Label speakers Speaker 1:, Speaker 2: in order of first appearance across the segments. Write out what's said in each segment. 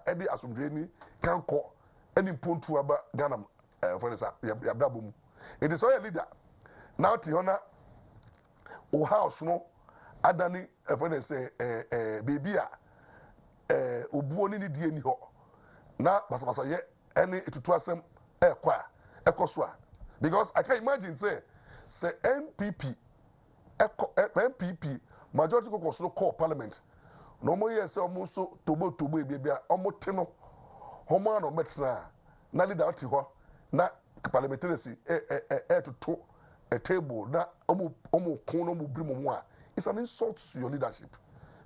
Speaker 1: Eddie Asumdreni can call any Impunity about Ghana for instance, Abrabo. It is all a leader. Now Tiona O house no Adani for instance baby Obuoni ni die ni ho. Na basabasa ye any to asem kwa ekoswa. Because I can imagine say NPP majority caucus no call parliament. No more yes almost so tobo baby almost teno homo no metra na leader ati ho na parliamentary to a table na omo kon no bri mo a. It's an insult to your leadership.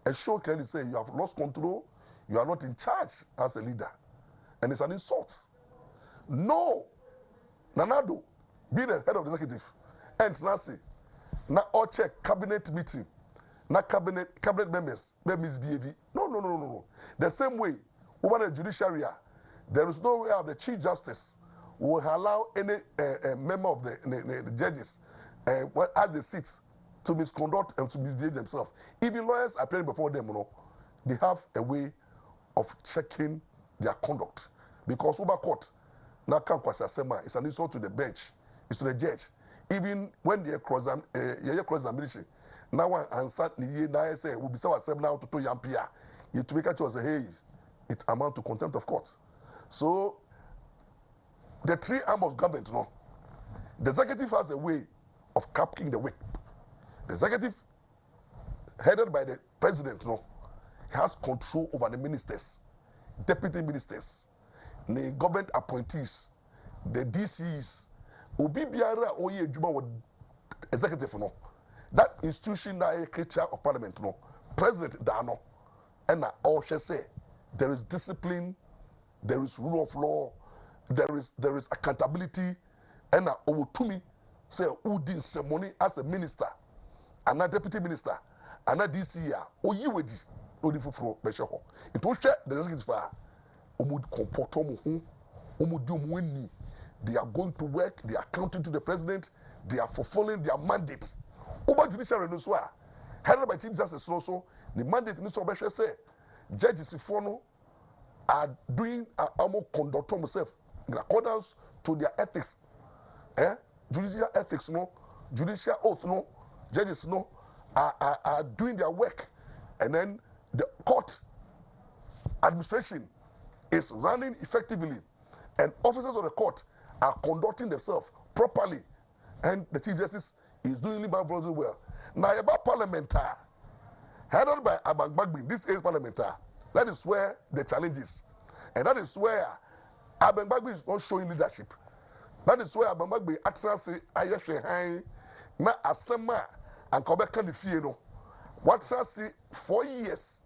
Speaker 1: A show clearly say you have lost control, you are not in charge as a leader, and it's an insult. No, Nanado be the head of the executive and Nancy na all check cabinet meeting na cabinet members may misbehave. No. The same way over the judiciary, there is no way how the chief justice will allow any member of the judges as they sit to misconduct and to misbehave themselves. Even lawyers appearing before them, they have a way of checking their conduct. Because over court, now can't it's an insult to the bench, it's to the judge. Even when they cross-examination, now one answer now I say will be so accept now to Yampia. You to make a choice, hey, it amount to contempt of court. So the three arms of government, the executive has a way of capping the whip. The executive, headed by the president, has control over the ministers, deputy ministers, the government appointees, the DCs. Obi biara oye adwuma with executive that institution na a creature of parliament president da no and na all shall say there is discipline, there is rule of law, there is accountability, and na WONTUMI say udi Nsem as a minister and a deputy minister and a DC oyi wedi odi fufuro be hwe ho it will share the executive omu comporto mu hu omu di omu ani. They are going to work, they are accounting to the president, they are fulfilling their mandate. Over judicial renewal, headed by Chief Justice also, the mandate in this obesha say, judges are doing conduct themselves in accordance to their ethics. Judicial ethics, judicial oath, judges are doing their work. And then the court administration is running effectively. And officers of the court are conducting themselves properly, and the Chief Justice is doing it very well. Now about Parliamentary, headed by Abrabo, this is Parliamentary. That is where the challenge is, and that is where Abrabo is not showing leadership. That is where Abrabo actually say, "Ayeshe na asema and Quebec can the What shall say 4 years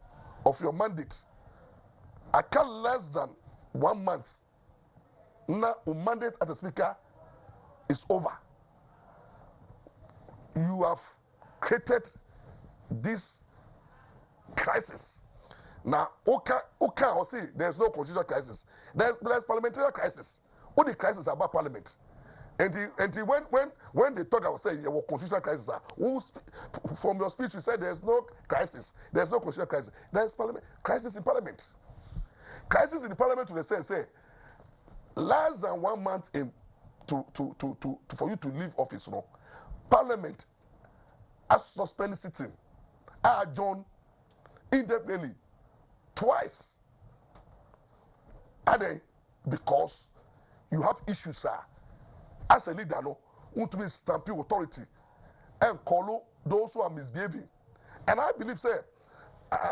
Speaker 1: of your mandate? I can't less than 1 month. Now, mandate as a speaker is over. You have created this crisis. Now, okay, I'll say there's no constitutional crisis. There's parliamentary crisis. All the crisis are about parliament. And when they talk about saying your constitutional crisis, from your speech you said there's no crisis, there's no constitutional crisis. There's crisis in parliament. Crisis in the parliament to the sense say. Less than 1 month for you to leave office, Parliament has suspended sitting, adjourned indefinitely twice. Are they? Because you have issues, sir. As a leader, want to be stamping authority and call those who are misbehaving. And I believe, sir,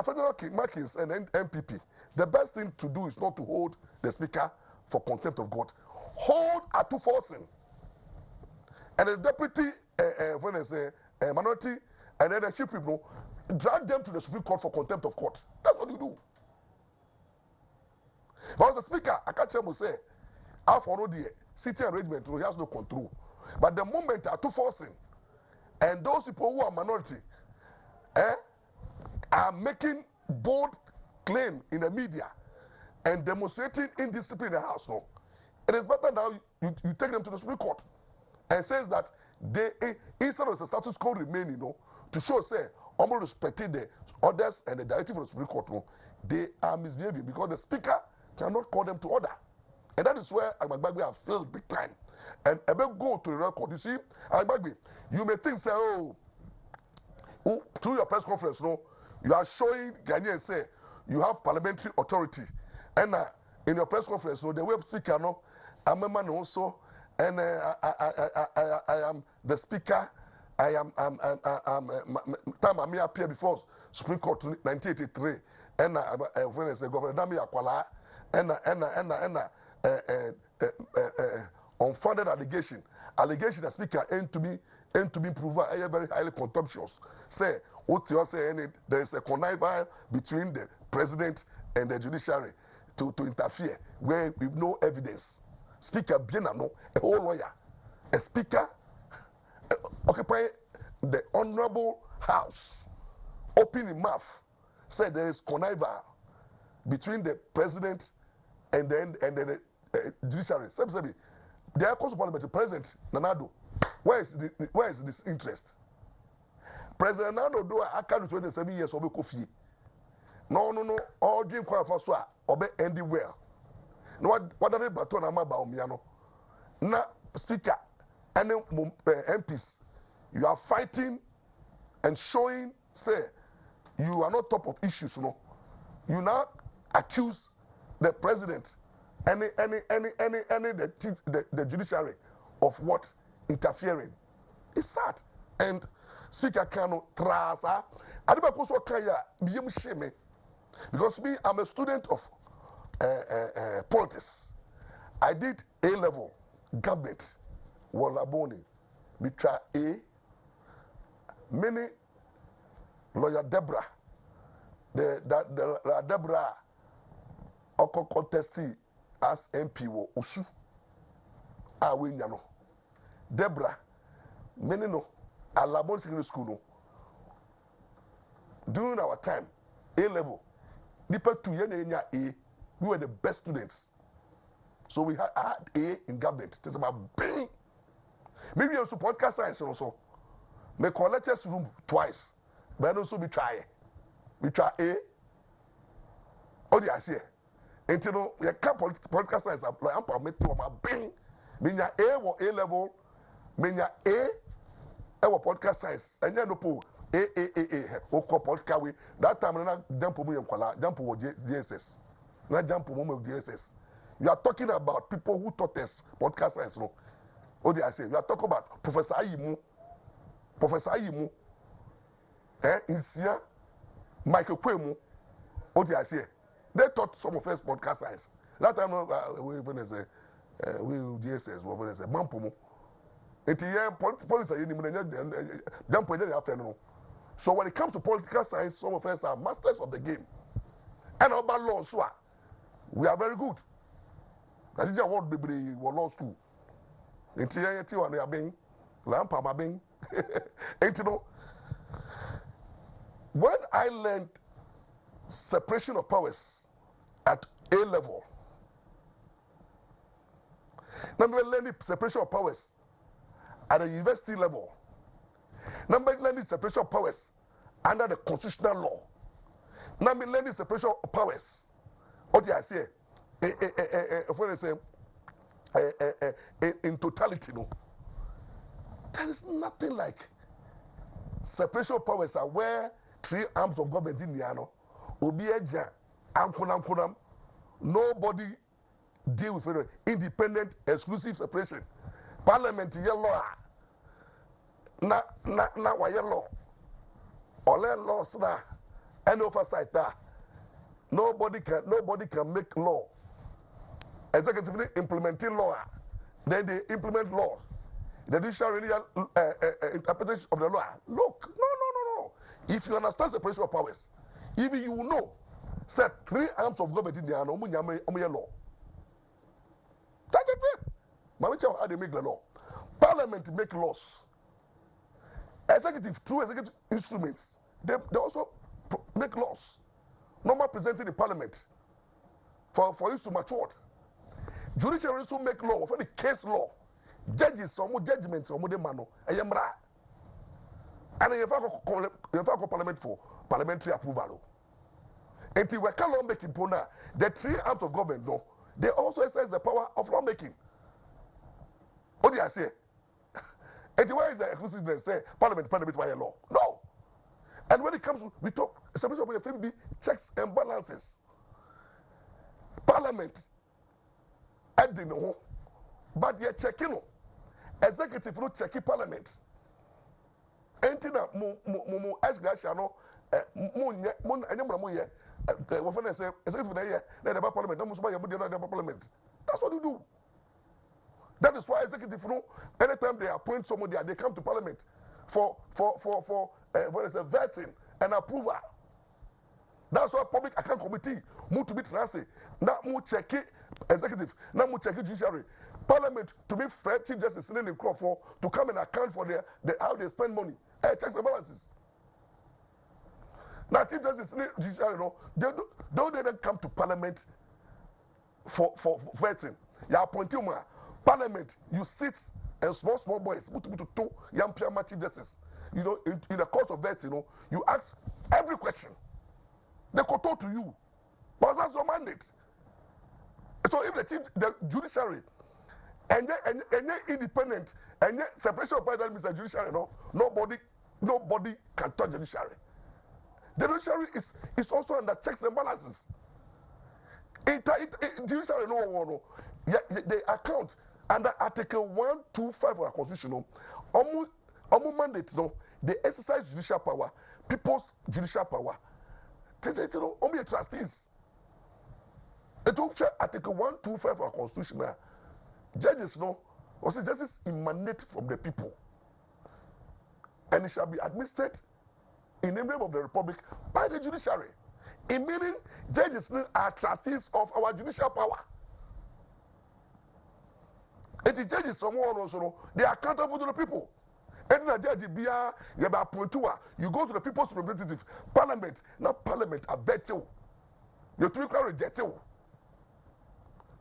Speaker 1: Federal Markings and MPP, the best thing to do is not to hold the speaker for contempt of God. Hold at 2-4. And the deputy, when I say minority, and then the chief people, drag them to the Supreme Court for contempt of court. That's what you do. But the speaker, I can't tell you, say, I follow the city arrangement, he has no control. But the moment at 2-4, and those people who are minority, are making bold claim in the media, and demonstrating indiscipline in the house, it is better now you take them to the Supreme Court and says that they, instead of the status quo remaining, to show, say, respecting the orders and the directive of the Supreme Court, they are misbehaving because the speaker cannot call them to order. And that is where Agbagbe have failed big time. And I will go to the record. You see, Agbagbe, you may think, say, oh, through your press conference, no, you are showing Ghanaians, say, you have parliamentary authority. And in your press conference, no, the web speaker, no, I'm a man also, and I am the speaker. I am time I appear before Supreme Court 1983, and when I say Governor Dami Akwala, and unfounded allegation that speaker ain't to be proven very highly contemptuous. Say what you are saying, there is a connivance between the president and the judiciary to interfere where with no evidence. Speaker Bienano, a whole lawyer, a speaker occupying the honorable house, opening mouth, said there is connivance between the president and the judiciary. They are called parliamentary president Nanado. Where is this interest? President Nanado do I can't 27 years of coffee. No. All dream quite for so obe ending well. No what are the baton about Miano? Na speaker and MPs, you are fighting and showing, say, you are not top of issues, no. You now accuse the president and the judiciary of what? Interfering. It's sad. And Speaker Kano Trasa, Adibakoso Kaya, Miyem Sheme, because me, I'm a student of politics. I did A-level government, Wallaboni, Mitra A, many lawyer Deborah, the Deborah, Oko contestee as MP wo Usu, Awinyano, Deborah, many no, Alabon Secondary School no. During our time, A-level, Nipa 2 years A, we were the best students. So we had A in government. It's about bing. Maybe also podcast science also. May call lectures room twice. But also we try. We try A. Oh, the idea. And you know, we can't podcast science like Ampaw met to my bing. Minya A or A level. Minya A. Our podcast science. And then no po A. Oko podcast we. That time na jump mu yemkwala. Jump wo DSS. Na jump mu DSS. You are talking about people who taught us podcast science, no? What did I say? You are talking about Professor Ayimu, Insia, Michael Kwemu. What did I say? They taught some of us podcast science. That time, we even say, we DSS, we even say, Mampomo. Police are jump. So when it comes to political science, some of us are masters of the game. And about law, so we are very good. That's just what we law school. And you know, when I learned separation of powers at A level, number learning separation of powers at the university level, number learning separation of powers under the constitutional law, number learning separation of powers. What did I say? When I say in totality, no, there is nothing like separation of powers are where 3 arms of government in Niano, Obieja, Ankonam, nobody deal with it. Independent, exclusive separation. Parliamentary law, na law, or laws na, and oversight that. Nobody can make law. Executively implementing law, then they implement law. The judicial interpretation of the law. Look, no. If you understand separation of powers, even you know, say 3 arms of government in the law. That's it. How they make the law. Parliament make laws. Executive, through executive instruments, they also make laws. Normal presented in Parliament for it to mature. Judicial also make law for the case law. Judges, some judgments, some mano, Mmra. And you have Parliament for parliamentary approval. Until we can lawmaking pona, the three arms of government, no, they also exercise the power of lawmaking. What do I say? And why is the exclusiveness say parliament by law? No. And when it comes to, we talk, separation of the checks and balances. Parliament, adding no, but they're checking no. Executive no checking parliament. Anything that mo ask Gracia no, what when I say executive na the parliament, no much buy the parliament. That's what you do. That is why executive no, anytime they appoint somebody, they come to parliament for what is a vetting and approval. That's why public account committee move to be transit. Now move check it executive, now move check it judiciary. Parliament to make Fred Chief Justice in Crawford to come and account for the how they spend money. Checks and balances. Now Chief Justice in judiciary, no, they don't come to Parliament for vetting. You appoint him. Parliament, you sit and small boys, to young Chief Justice. You know, in the course of that, you know, you ask every question. They could talk to you. But that's your mandate. So if the judiciary and independent and separation of powers that means the judiciary, no, nobody can touch the judiciary. The judiciary is also under checks and balances. Judiciary no, they account under Article 125 of our Constitution. Almost mandate, no, they exercise judicial power, people's judicial power. Only trustees. It will share Article 125 of our Constitution. Judges, no, or say justice emanate from the people, and it shall be administered in the name of the Republic by the judiciary. In meaning, judges are trustees of our judicial power. And the judges, someone also, they are accountable to the people. And the judge, you go to the people's representative, parliament, now parliament are vetted. You tweak or reject you.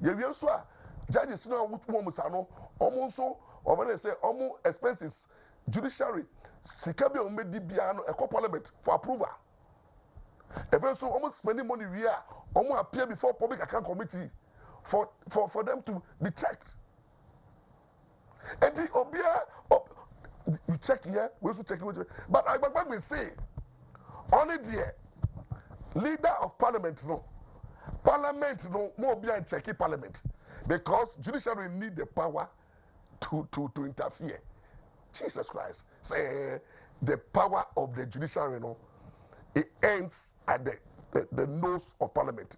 Speaker 1: You also judges now with almost so, or when they say almost expenses, judiciary, Sikabi Omedi Biano, a parliament for approval. Even so, almost spending money we are, almost appear before public account committee for them to be checked. And the Obia, you check here, we also check it. But I will say, only the leader of parliament, no, more behind checking parliament, because judiciary need the power to interfere. Jesus Christ, say the power of the judiciary, no, it ends at the nose of parliament.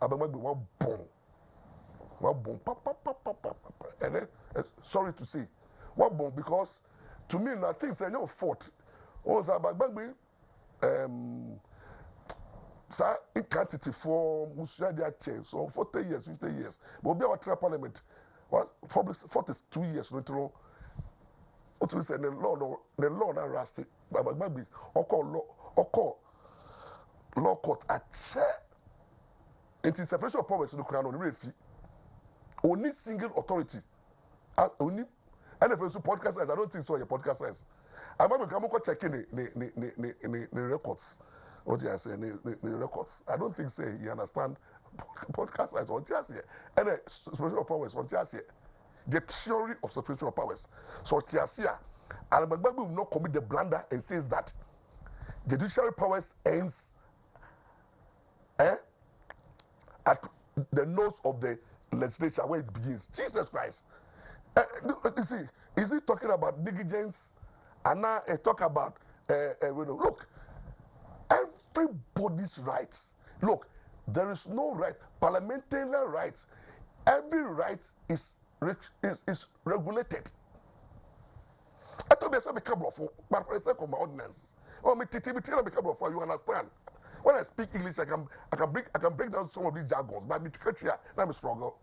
Speaker 1: Abamagbe one boom, and then sorry to say, one boom because. To me, I think it's no fault. Also, Abrabo, quantity for Mushadia chair, so 40 years, 50 years. But we have a parliament was probably 42 years. What we say, the law not rusty. Abrabo, or law court a chair. It is separation of powers to the crown on refi. Only single authority. Only. And if it's a podcast size, I don't think so. Your podcast size. I'm going to check in the records. What do I say? The records. I don't think say you understand podcast size. What you say? And the separation of powers. What you say? The theory of separation of powers. So what you say? And Abrabo will not commit the blunder and says that the judiciary powers ends at the nose of the legislature where it begins. Jesus Christ. You see, is he talking about negligence? And now talk about, look, everybody's rights. Look, there is no right, parliamentary rights. Every right is regulated. I told you I become of, but for a second, my ordinance. Oh, me become of, you understand? When I speak English, I can break down some of these jargons, but in country, I'm a struggle.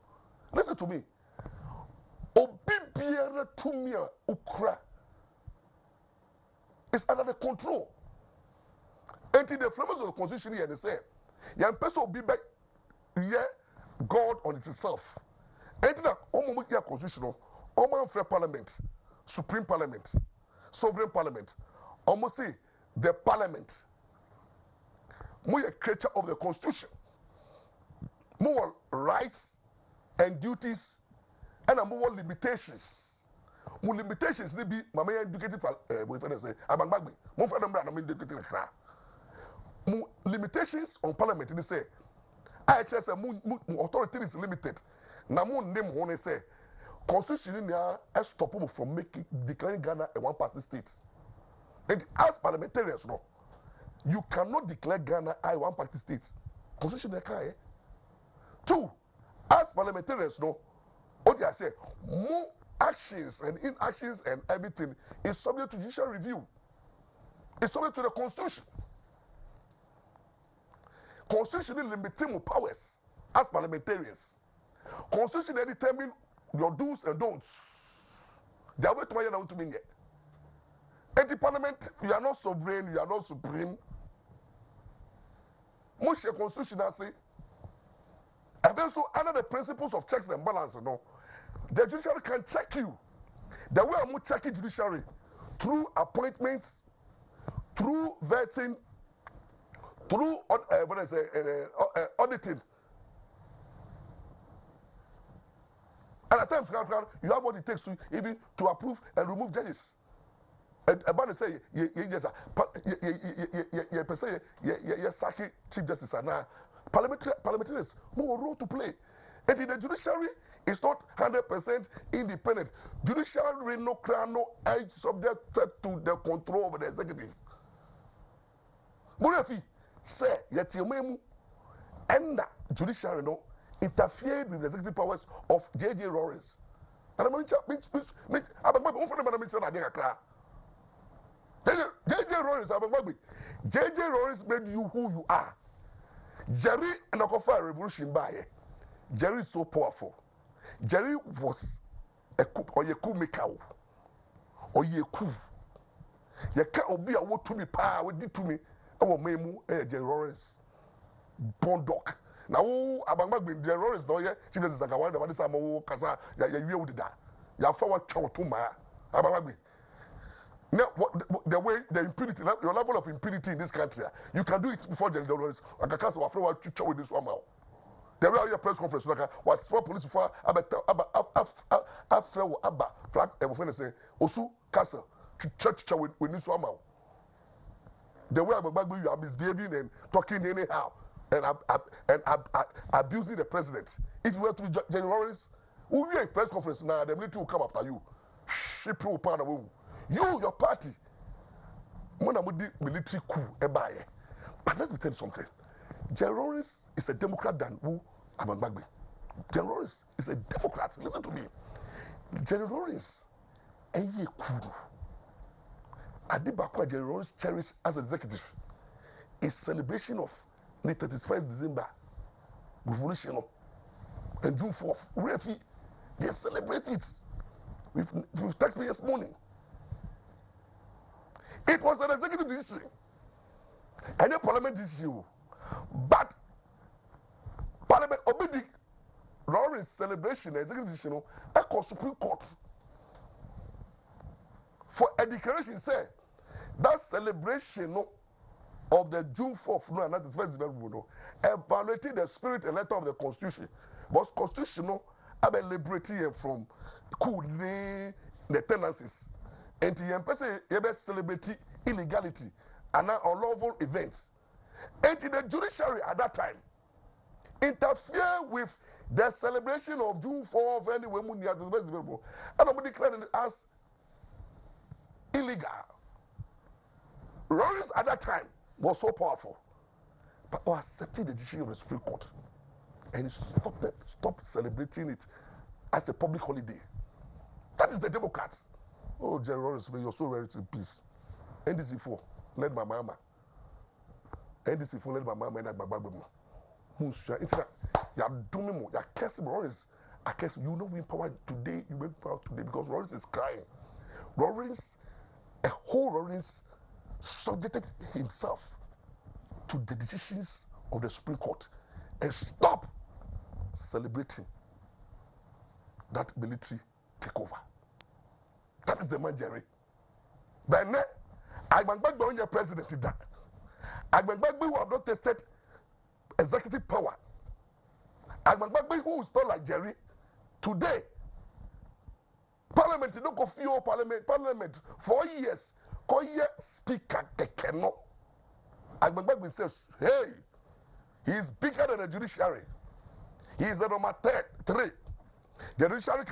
Speaker 1: Listen to me. Obibiara tumia ukra is under the control. Until the framers of the constitution here they say, "Yan person obibe God on itself." Until that omo here constitutional, omo free parliament, supreme parliament, sovereign parliament, almost say the parliament. More a creature of the constitution. More rights and duties and more limitations. More limitations they be my man educated boyfriend say abangbagbe. Mo friend Mmra na me educated kra. More limitations on parliament they say I say mo authority is limited. Na mo name ho say constitution na stop them from declaring Ghana a one-party state. And as parliamentarians, no, you cannot declare Ghana a one-party state. Constitution can't. Two, as parliamentarians, no, what I say, more actions and inactions and everything is subject to judicial review. It's subject to the constitution. Constitution is limiting powers as parliamentarians. Constitution determine your do's and don'ts. They are waiting now to be here. At the parliament, you are not sovereign, you are not supreme. Most constitution I say. And then so under the principles of checks and balance, no, the judiciary can check you. The way I'm checking judiciary through appointments, through vetting, through auditing. And at times, you have what it takes to even to approve and remove judges. And about to say, you saki chief justice and now parliamentarians more role to play. And in the judiciary is not 100% independent. Judiciary no crano is subject to the control of the executive. Morefi say yet you memu and judiciary no interfered with the executive powers of J.J. Lawrence. And I'm going to J.J. Lawrence, J.J. Lawrence made you who you are. Jerry and Okofa revolution by Jerry is so powerful. Jerry was a coup or a coup maker or a coup. You can't be a WONTUMI power did to me. Our memu Jerry Lawrence Bondok. Now, Abrabo Jerry Lawrence no yeah. She does Zakawan. The one is Ampaw Kasa. You would that. You forward chow to ma Abrabo. Now, the way the impunity, your level of impunity in this country, you can do it before Jerry Lawrence. I can cancel a floor to chow with this one now. The way your press conference, was for police for after Abba flag. Everyone say Osu Castle to church with this one now. The way Abrabo you are misbehaving and talking anyhow and abusing the president. If you were to be Jerry Lawrence, who will press conference now? The military will come after you. Ship you upon a woman. You, your party, when I'm with the military coup, but let me tell you something. Jerry Lawrence is a Democrat than who Abrabo. Jerry Lawrence is a Democrat. Listen to me. Jerry Lawrence, and ye coup. Adibakwa Jerry Lawrence cherished as executive a celebration of the 31st December revolution and June 4th. Refi, they celebrate it with taxpayers' money. It was an executive decision and a parliament issue, but Parliament obeyed Lawrence celebration, executive decision, a Supreme Court for a declaration said that celebration of the June 4th, no, not the 1st December, evaluated the spirit and letter of the Constitution, was constitutional about liberating from the tendencies. And the person celebrity illegality and unlawful events. And the judiciary at that time interfere with the celebration of June 4th anyway, and I'm declaring it as illegal. Lawrence at that time was so powerful, but accepted the decision of the Supreme Court and stopped celebrating it as a public holiday. That is the Democrats. Oh, Jerry Lawrence, you're so ready to peace. NDC4, led by mama. NDC4 led by mama and Abrabo. You're doing more. You're cursing Lawrence. I curse you. Know we empowered today. You went proud today because Lawrence is crying. Lawrence, a whole Lawrence, subjected himself to the decisions of the Supreme Court and stop celebrating that military takeover. That is the man, Jerry. But I'm back on your president. Agbagbagbe who have not tested executive power. Agbagbagbe who is not like Jerry. Today, Parliament don't go feel Parliament 4 years. Call year speaker Kekeno. Agbagbagbe says, hey, he is bigger than the judiciary. He is the number 3. The judiciary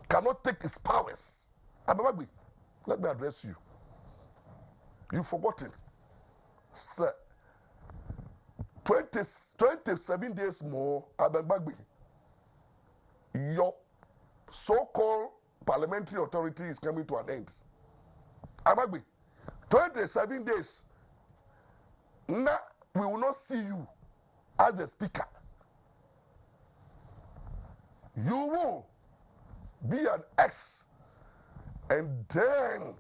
Speaker 1: cannot take his powers. Agbagbagbe, let me address you. You forgot it. Sir, 27 days more, Agbagbagbe, your so-called parliamentary authority is coming to an end. Agbagbagbe, 27 days. Now, we will not see you as the speaker. You will be an ex, and then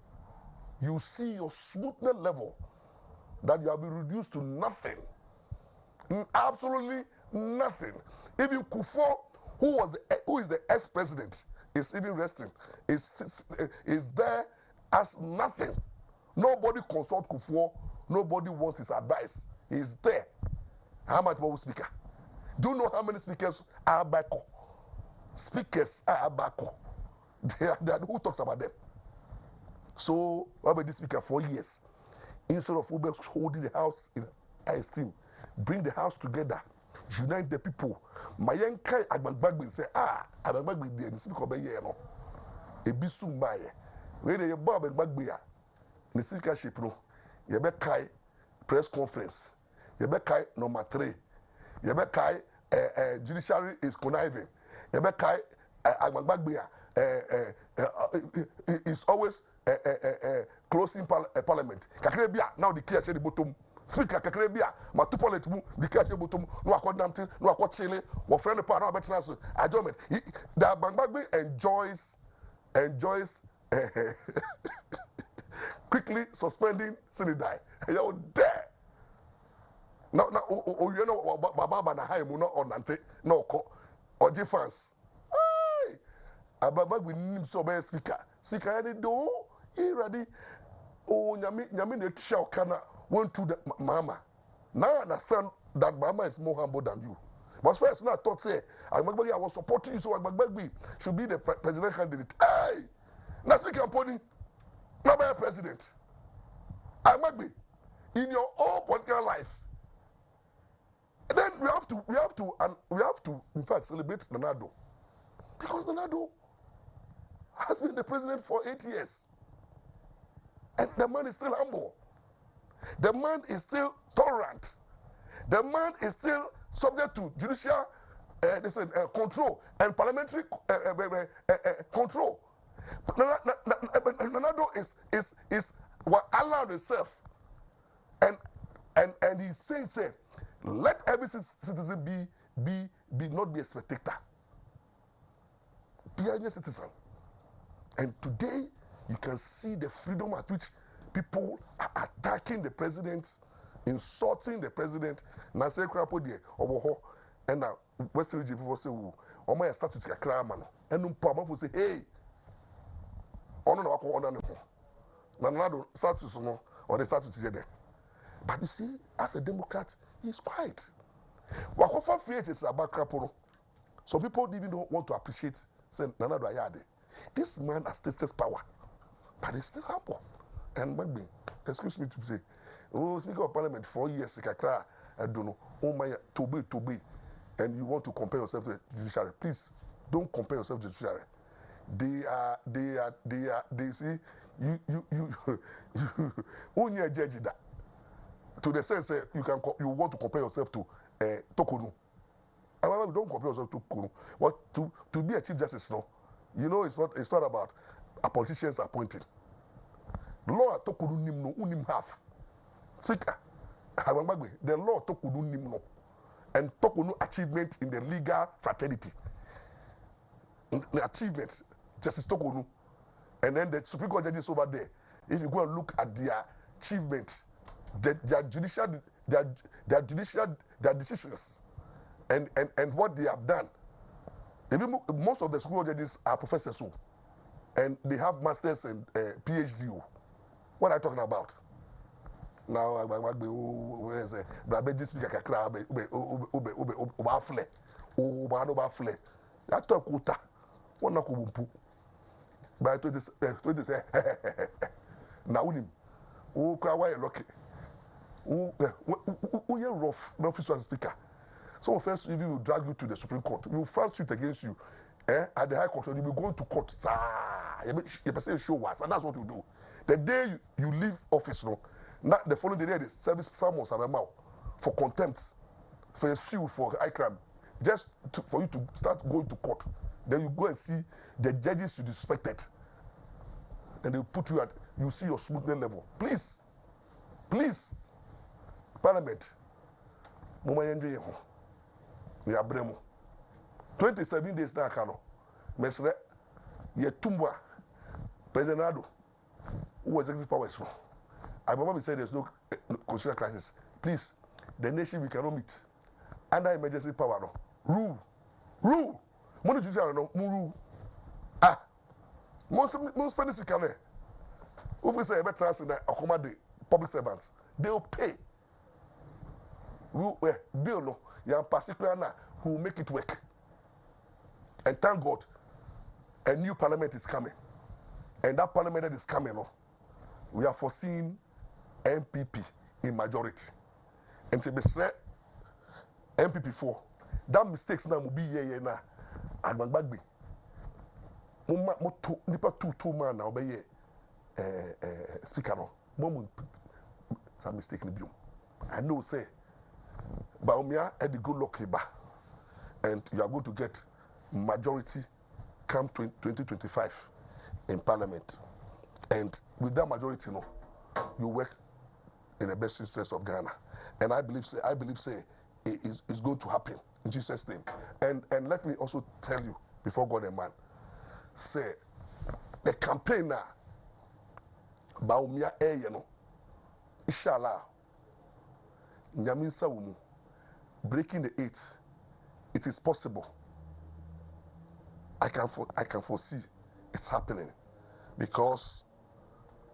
Speaker 1: you see your smoothness level that you have been reduced to nothing. Absolutely nothing. Even Kufo, who is the ex-president, is even resting, is there as nothing. Nobody consult Kufo, nobody wants his advice. He's there. How much more speaker? Do you know how many speakers are back? Speakers are back. Who talks about them? So, what about this speaker 4 years? Instead of holding the house in high esteem, bring the house together, unite the people. Mayenkai Agbagbagbe say, Agbagbagbe the speaker be here no. Ebisu mbaye. Where the Agbagbagbe ya, the speakership no. Yebe kai press conference. Yebe kai number 3. Yebe kai judiciary is conniving. Yebe kai Agbagbagbe is always closing parliament. Kakrebia now the key the bottom. Speaker Kakrebia, my 2 politics move, the key bottom, no accord Namtin, no accord Chile, or friend of no better answer. Adjournment. That Agbagbagbe enjoys quickly suspending Sinidai. You're there. Now, you know, Baba na Haimu no on Nante, no ko, or defense. Agbagbagbe nim so be speaker. Speaker any do, he ready. Oh, nyami ne tusha okana went to the mama. Now I understand that mama is more humble than you. But first, now I thought say, Agbagbagbe, I was supporting you, so Agbagbagbe should be the president candidate. Hey, now speaker Ampaw, not by a president. Agbagbagbe, in your own political life. And then we have to, in fact, celebrate Nanado. Because Nanado has been the president for 8 years. And the man is still humble. The man is still tolerant. The man is still subject to judicial control and parliamentary control. Nanado is allowed himself. And he's saying, let every citizen not be a spectator. Be a citizen. And today, you can see the freedom at which people are attacking the president, insulting the president. Now say Krapo de Oboho, and now Western region people say, "Oh my statute ka kra man." And Mmra say, "Hey, ono na wako ono ne ho." Na nado statute no or the statute there. But you see, as a Democrat, he's quiet. Wakofa fiat is about Krapo. So people even don't want to appreciate say Nanado Ayade. This man has tasted power, but he's still humble. And maybe, excuse me to say, oh, Speaker of Parliament 4 years, I don't know, oh my, to be, and you want to compare yourself to the judiciary. Please, don't compare yourself to the judiciary. They see, you only a judge that. To the sense that you want to compare yourself to Tokonu. However, don't compare yourself to Tokonu. But to be a chief justice, no. You know, it's not about a politicians appointed. Law Tokunu nim no unim half. Speaker, the law Tokunu nim no, and Tokunu achievement in the legal fraternity. The achievement, Justice Tokunu, and then the Supreme Court judges over there. If you go and look at their achievement, their decisions, and what they have done. Even most of the school judges are professors, and they have masters and PhD. What are you talking about? now agbe o say brabe this speaker kakra ube afle o ba no ba afle ya to kuta wona ko bumpu by 20 na unim o kra wa lucky o you rough no official speaker. So first, if will drag you to the Supreme Court, we will file suit against you. At the High Court, you'll be going to court. You say show what, and that's what you do. The day you leave office, no, not the following day, the service summons for contempt, for a sue for high crime, for you to start going to court. Then you go and see the judges you disrespected, and they put you at. You see your smoothness level. Please, Parliament, ya bremo 27 days na kano mesre ye tumwa President Ado who executive powers no Abrabo said there's no constitutional crisis. Please, the nation we cannot meet under emergency power no rule money judicial no rule most spend this can we say better as na accommodate public servants, they will pay bill no ya particular na who will make it work. And thank God, a new parliament is coming. And that parliament that is coming, we are foreseeing MPP in majority. And to be said, MPP 4, that mistakes now will be here na Agban Bagbi. Nipa two man now be speaker no. Mom some mistake in the I know say Baumia had the good luck here, and you are going to get majority come 2025 in Parliament. And with that majority, you work in the best interest of Ghana. And I believe it is going to happen in Jesus' name. And let me also tell you, before God and man, say the campaign now, Baumia inshallah, Nyamin Sawumu, breaking the 8, it is possible. I can foresee it's happening because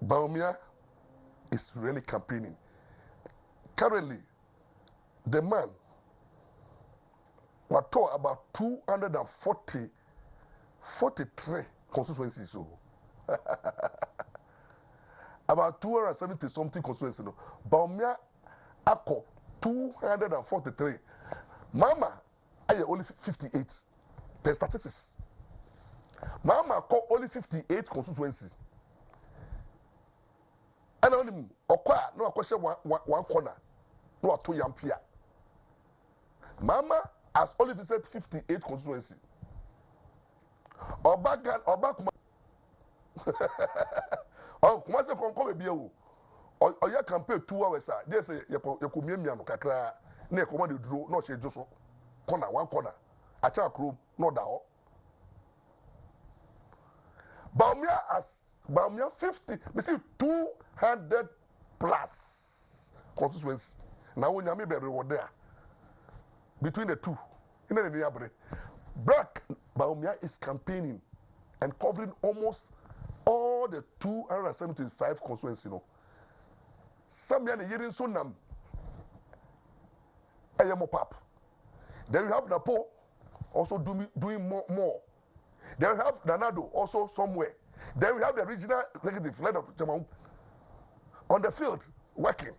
Speaker 1: Baumia is really campaigning. Currently, the man was talking about 43 constituencies. So. About 270 something constituencies. Baumia Ako 243. Mama, I only 58 per statistics. Mama call only 58 constituencies. And only no question one corner. No two yampia. Mama has only visited 58 constituencies. Obakuma. Oh, kuma se kon come bia o. Oya campaign 2 hours ah. They say yekomiamia no kakra na ekoma de duro na o she joso. Corner one corner. Acha krom no da ho. Baumia 50, me see 200 plus constituency. Now when you be reward there between the two, in the near Black Baumia is campaigning and covering almost all the 275 constituencies. Some yana yerin sunam ayemo pap. Then we have Napo also doing more. Then we have Nanado also somewhere. Then we have the regional executive led of Jamau on the field working.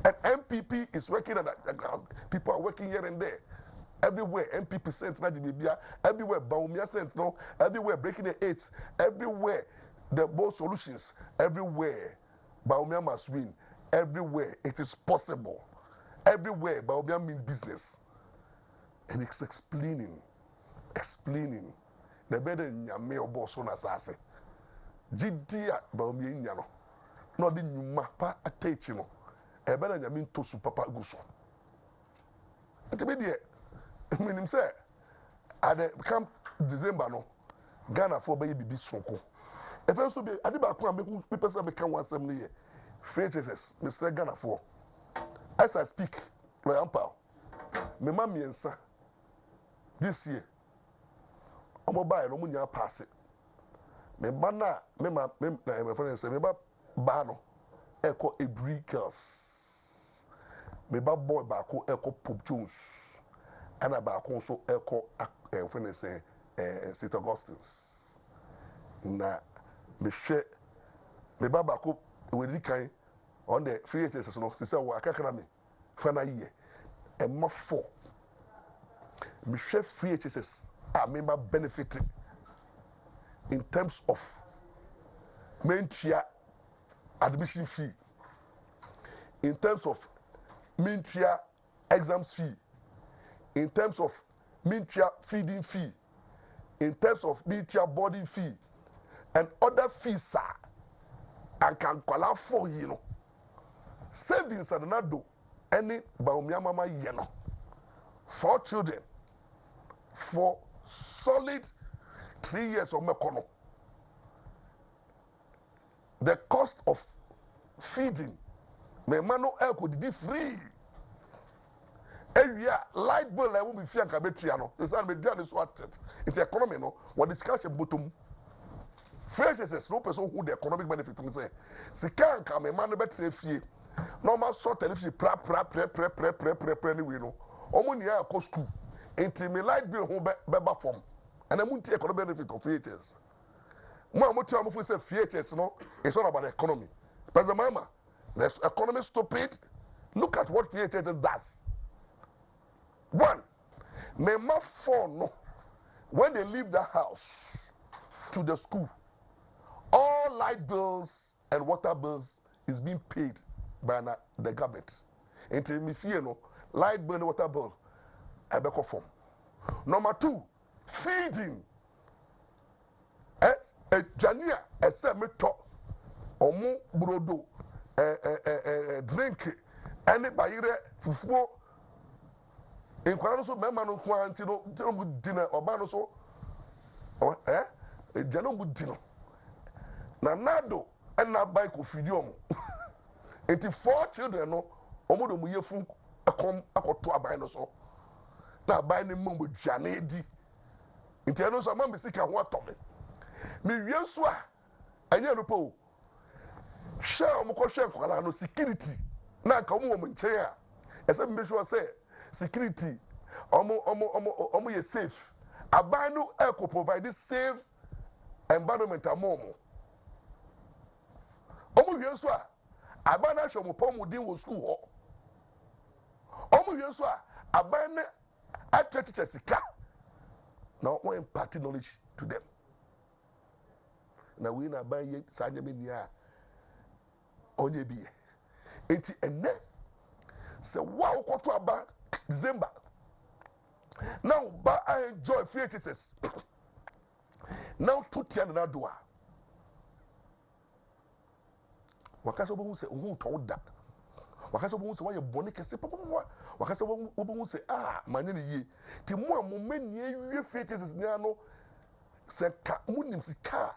Speaker 1: And MPP is working on the ground. People are working here and there. Everywhere, MPP sent Najibibia, everywhere, Baumia sent, everywhere, breaking the 8, everywhere, the both solutions, everywhere, Baumia must win. Everywhere, it is possible. Everywhere, Baumia means business. And it's explaining. The better nyame oboso na sase gidia ba omi nya no no de nyuma pa atechi no e better nyame ntosu papa guso ntebe de minim say ade come December no Ghana for be bibi sonko e fe so be ade ba ko am be person be kan wansam ne ye franchises Mr. Ghana for as I speak Ampaw me ma miensa this year Mobile no munya pass it. Me bana me friend say me ba no eko Ebri girls me ba boy baako eko Pope Jones ana baako so eko when they say St. Augustine's na me hwe me ba baako we di kan on the free HSS no se wa akakra me fa na ye emma 4 me hwe free HSS a member benefit in terms of mentia admission fee, in terms of mentia exams fee, in terms of mentia feeding fee, in terms of mentia boarding fee, and other fees, sir, and can call out for you know. Savings and not do any Baumyamama yeno. 4 children for solid 3 years of Mekono. The cost of feeding, me mano could be free. Area light bill I won't be fearing Cabetriano. The son me done is what it's economy no. What discussion bottom. Fresh is no person who the economic benefit to say. Si can come a man better fee. Normal sort of if you pre anyway no. Omonia cost school. Into me light bill home beba form. And I won't take economic benefit of FHS. More time if we say FHS no, it's all about the economy. But the mama, the economy stupid. Look at what FHS does. 1, Mema 4 no. When they leave the house to the school, all light bills and water bills is being paid by the government. Until me fear no, light bill and water bill, I be conform. Number 2, feeding. Jania, ese me to, omu brodo, drink, any bayire fufuo. In Quanoso, Mamma, Quantino, dinner, or Banoso, or Jano good dinner. Nanado, and not by Cofidium. 84 children, no, Omodo Muyafun, a to a binoso. Now by the moon with Janedi. Internos among the sick and what of it. Me Yosua, and Yanupo. Share Mokoshan, security. Now come woman chair. As a Mishua said. Security, omo ye safe. Abano eco provide safe environment amomo. Omo yenswa, abana show mo pomu din wo school ho. Omo yenswa, abana attract teachers sika. Now we impart knowledge to them. Now we na ban ye sanya menia onye biye. Enti enne se wa okoto aba December. Now, but I enjoy free HSS. Now, 2 tiers na doa. Wakaso bo se ohun to da. Wakaso bo se wa ye boni kese papa. Wakaso bo se manye ne ye. Ti mo amomani ewie free HSS ni ano se ka munim sika.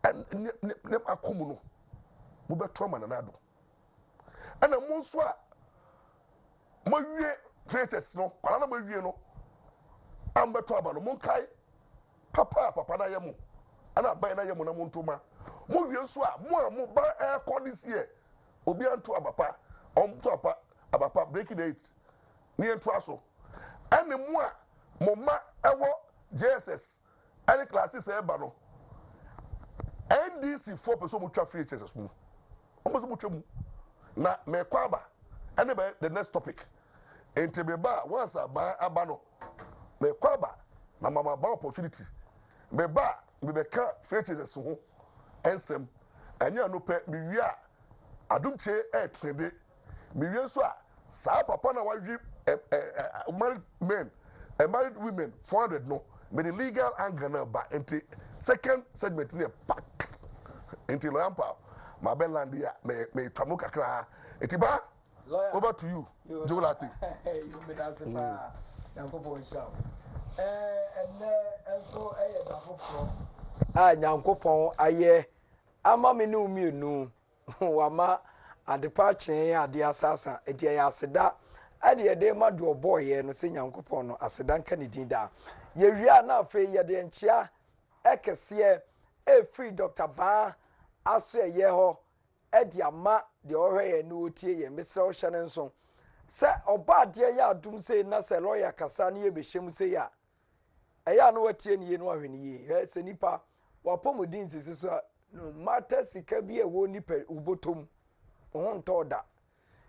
Speaker 1: Nem akomu no. Mo be trauma na do. Ana mo nso a mo wie traitors no kwala na mo wie no ambeto aba no mo kai papa na yemu ana ban na yemu na mo ntoma mo wie nso a mo ba air this year obi anto abapa to abapa breaking it ni ento aso ane mo a mo ma ewo JSS any classes e ba no NDC 4 person mo twa free HSS mo so mo twa mu na me kwaba ane ba the next topic ente beba once abano me kwaba na mama ba opportunity beba me beka features ho ensem anya no pe me wi a adumche trade me wi so a sa papa na waji married men and married women 400 no me the legal angle na ba ente second segment ne pack ente lo Ampaw ma be land ya me tamu kakra enti ba lawyer, over to you, Jolati.
Speaker 2: You made us a Yanko shout. And so Yanko aye, ama me no me no, wama a departure at the assassin, a dear Aseda, and the day my do boy, no sing Yanko Pono, Asedan Kennedy da. Ye na fe ye de enchia, Ekesie, a free Dr. Ba, Asu yeho. edi ama de ohwe no otie ye mesra o hye ne nso se oba de ya adum se na se lawyer kasa na ye behyem se ya eya no watie ne ye no ahwe ne ye se nipa wapomodin sisi so no matter sika bi ewo nipa ubotom ho ntoda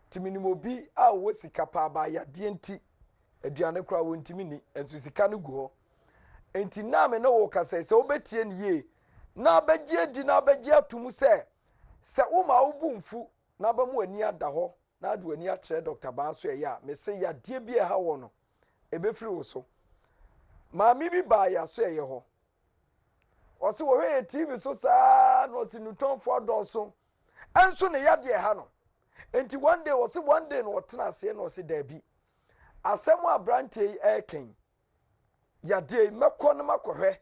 Speaker 2: timinimo bi a wo sika pa ba ya de enti aduane kura wo ntimi ni enso sika no go enti na me no wo kasa se obetie ne ye na abegye di na abegye atum se wo ma wo bu mfu na ba mu ani ada ho na adu ani a kire Dr. Baso ya me se ya de bi e ha wo no ebefiri wo so maami bi ba ya so ye ho osi wo hwe TV so saa no si nutonfo adoso enso ne ya de ha no enti one day no wotena ase no si da bi asem abrante eken ya de mekọ na makohwe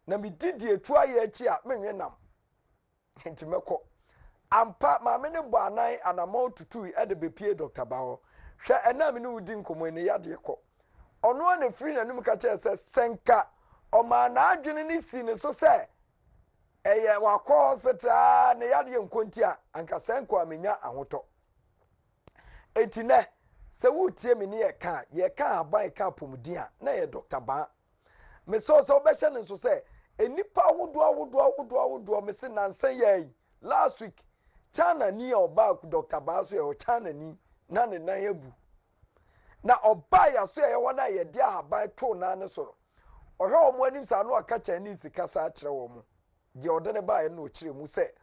Speaker 2: na mi didi etu aye achi a menwe nam enti mekọ ampa maame ne bo anan anamon tutu e de bepie Dr. Bawo hwe enam ne wudi nkomo ne ya de kọ ono na free na num ka kire se senka o ma na adwene ne si ne so se eye wakọ hospital ne ya de nkonti a anka senko amenya ahoto etine se wutie me ne ye ka aban ka pomudin a na ye Dr. Ba me so obehye ne so se enipa wodo me se nansan ye last week China ni oba Dr. Ba so ye China ni na ne nan ebu na oba ya so ye wona ye de aban to na ne so ohwe omo anim sa no aka Chinese kasa akire wo mo de odene ba ye no kire mu se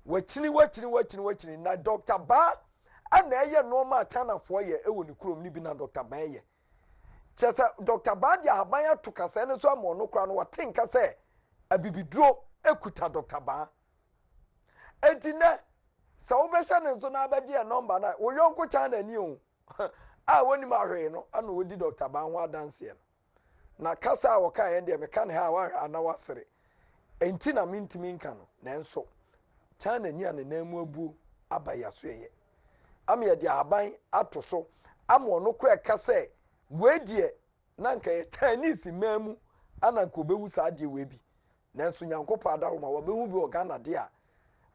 Speaker 2: wachini na Dr. Ba ana eye no ma China fo ye ewo ni kurom ni bi na Dr. Ba ye chesa Dr. Ba de aban ato kasa ne so amo no kra no watenka se abibiduro ekuta Dr. Ba entine sa obehye ne so na abaje e number na wo yonko China ni o a woni ma hwe no ana wodi Dr. Ba ho adanse no na kasa wo kan ye de meka ne ha wa ana wasere enti na mintimi nka no na enso China ni ane na mu abu abaya so ye am ye de aban ato so am ono kra kasa we die na nka ye Chinese mamu ana nka obewu sa de we bi na enso Nyankopɔ adaroma wo behu bi Ghana de a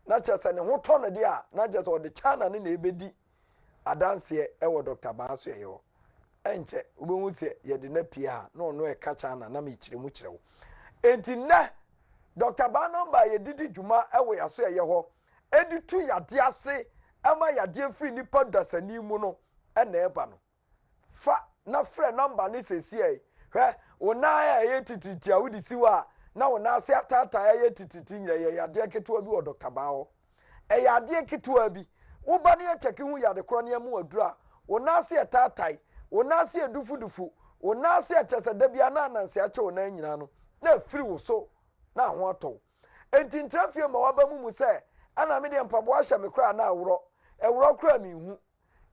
Speaker 2: na chese ne ho to no de a na chese o de China ne na ebedi adanse e wo Dr. Ba so ye wo enche obehu se ye de na pia na ono e ka China na me kire mu kire wo enti na Dr. Ba number ye didi djuma ewe yaso ye ho editu yade ase ama yade free nipa dasani mu no na eba no fa na free number ni sesi e hwe wona ye tititi a wudi siwa na wona ase atata ye tititi nyire ye yade ketewa bi wo Dr. Ba ho e yade ketewa bi wo ba ne ye cheki hu yade kro ne mu adura wona ase atatai wona ase dufu wona ase chese da bia na ananse ache wona nyina no na free wo so na ho ato enti ntrafie ma waba mu se ana me de mpabo ahye me kra na ewro kra mi hu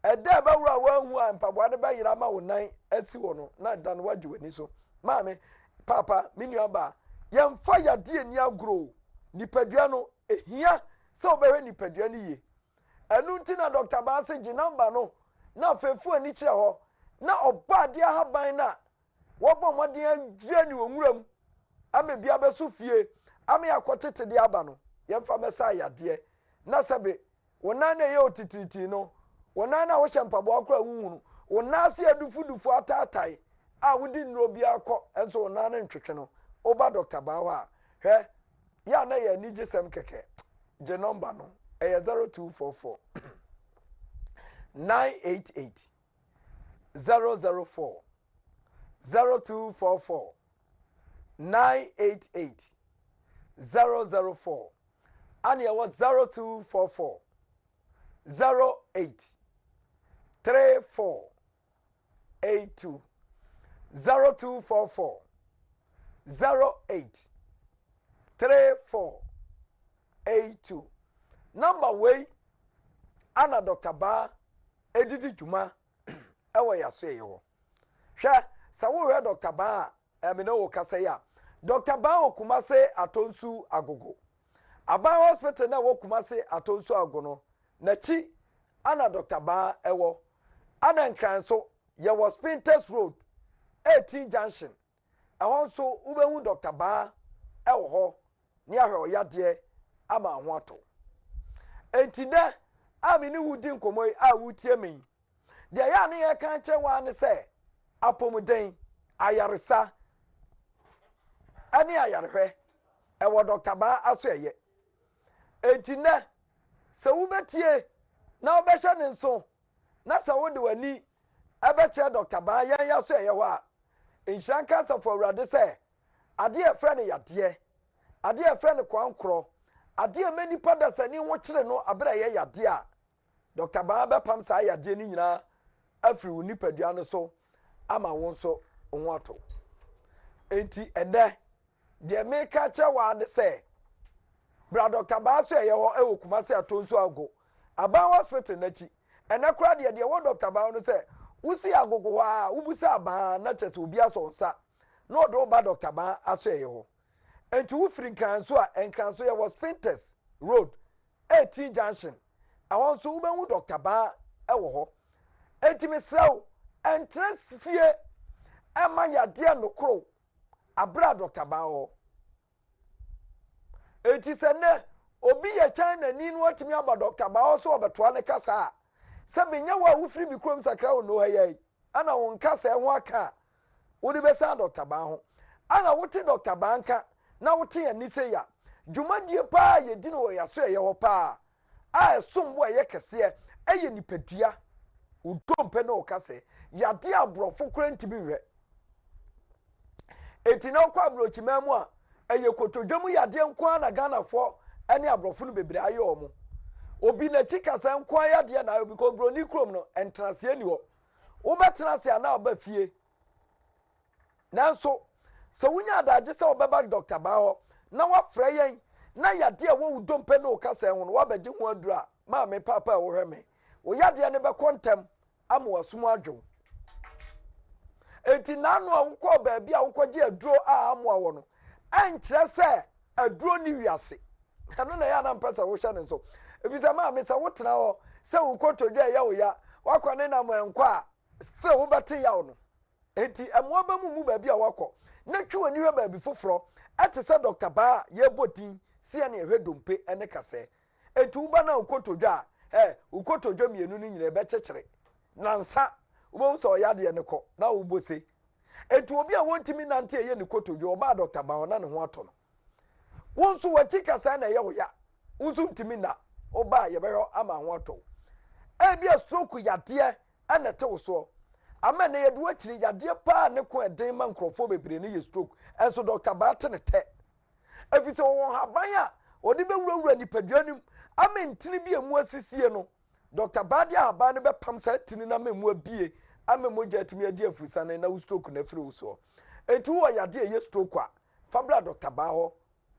Speaker 2: eda ba wura wa hu a mpabo ade ba yira ma wonan asi wo no na da no wagye wani so maame papa minuaba yemfa yade ani agro nipadua no ehia se obehwe nipadua no ye anu nti na Dr. Ba se gi number no na fefu ani kire ho na oba de ahaban na wo bɔ modin adwira ni wonwuram ame bia beso fie ame yakotete de aba no yemfa besa yade na sebe wonan na ye otititi no wonan na wo hyempabo akora wuhunu wonan se adufu atatai a wodi nro bia akọ enso wonan na ntwetwe no oba Dr. Ba wa hwe ya na ye ni jesem keke je number no e 0244 988 004 0244 988 004 and you was 0244 08 3482 0244 08 3482 number way ana Dr. Ba edidi juma ewe yaso yewo hwe sa wo hwe Dr. Ba me no wo kasa ya Dr. Ba okumase atonsu agogo Aban hospital na wo kumase atonsu agono na chi ana Dr. Ba ewo ana nkran so ye was Spinters Road 18 junction ehon so ubehu Dr. Ba ewo ho ni ahwe oyade ama ho ato Entina amini wudi nkomo a wutie me de ya ne ye kan che wa ne se apomuden ayaresa ani ayarehwe e wo Dr. Ba aso eye entina se wo betie na wo behye ne nso na se wo de wani abeche Dr. Ba yan ya so eye ho a inshan cancer for urade se ade e frɛ ne yade ade e frɛ ne kwankro ade e mani pada sani ho kyere no abra ye yade a Dr. Ba be pam sa yade ni nyina afiri wo nipadua no so ama wo nso ho ato enti ene de me ka che wa ne se bra Dr. Ba so ye ho e wo Kumase atonso ago aba hospital na chi ene kura de wo Dr. Ba no se wusi agogo ha wubusa aba na chese obi aso nsa na odo ba Dr. Ba aso ye ho enti wo firi nkranso a nkranso ye was Spinters Road 18 junction awon so wo benwu Dr. Ba e wo ho enti mesrew entrasfie ema yade anokro abra Dr. Ba ho enti se ne obi ye China ni no atimi aba Dr. Ba ho so obetoa ne kasa se benya wa wo firi bi krom sakra wo no hayai ana won kasa ho aka wo di besa Dr. Ba ho ana wote Dr. Ba nka na wote ya nise ya dwumadie pa ye di no wo ya so ye ho pa a esombo ye kese eye nipadua udompe na okase yade abrofo kwenti bi hwe eti na okwa abrochi mamu a eye kotodwam yade nko na Ganafo ene abrofo no bebre aye omo obi na chikasa nko yade na obi ko broni krom no entrase ani ho wo betrase na oba fie nanso so wunya adaje se obeba Dr. Ba ho na wafra yen na yade wo udompe na okase ho no wabeje ho adura ma me papa wo hwe me wo yade ne be kontem ama wasum adwo enti nanu awukọ baabi a wukọje aduro a amwa wo no enkyere se aduro ni wiase eno na ya na mpesa wo hye ne nso efisa ma me se wotena ho se wukọtodwa ya wo ya wakọ na mo enkwa se wo bete ya wo no enti amwa ba mu baabi a wakọ na twa ni hwe baabi foforo ete se Dr. Ba ye bodin se ya na ehwe dompe ene kase enti wo ba na wukọtodwa wukọtodwa mienu ni nyina be kyekere nansa wo so yade ne ko na wo bose etu obi a wontimi nante ye ne kotodwo oba Dr. Ba na ne ho ato no wonso watika sa na ye wo ya wonso ntimi na oba ye beho ama ho ato e bia stroke yade ana te wo so ama na ye do akiri yade pa ne ko eden ma nkrofo bebre ne ye stroke enso Dr. Ba te ne te efise wo haban a odi be wurawura nipaduanim ama ntini bi emu asisie no Dr. Ba dia haban ne be pam sa tini na memu abie ama moja atimi adi afurisa na wo stroke na afiri wo so etu wo yade ye stroke a fabra Dr. Ba ho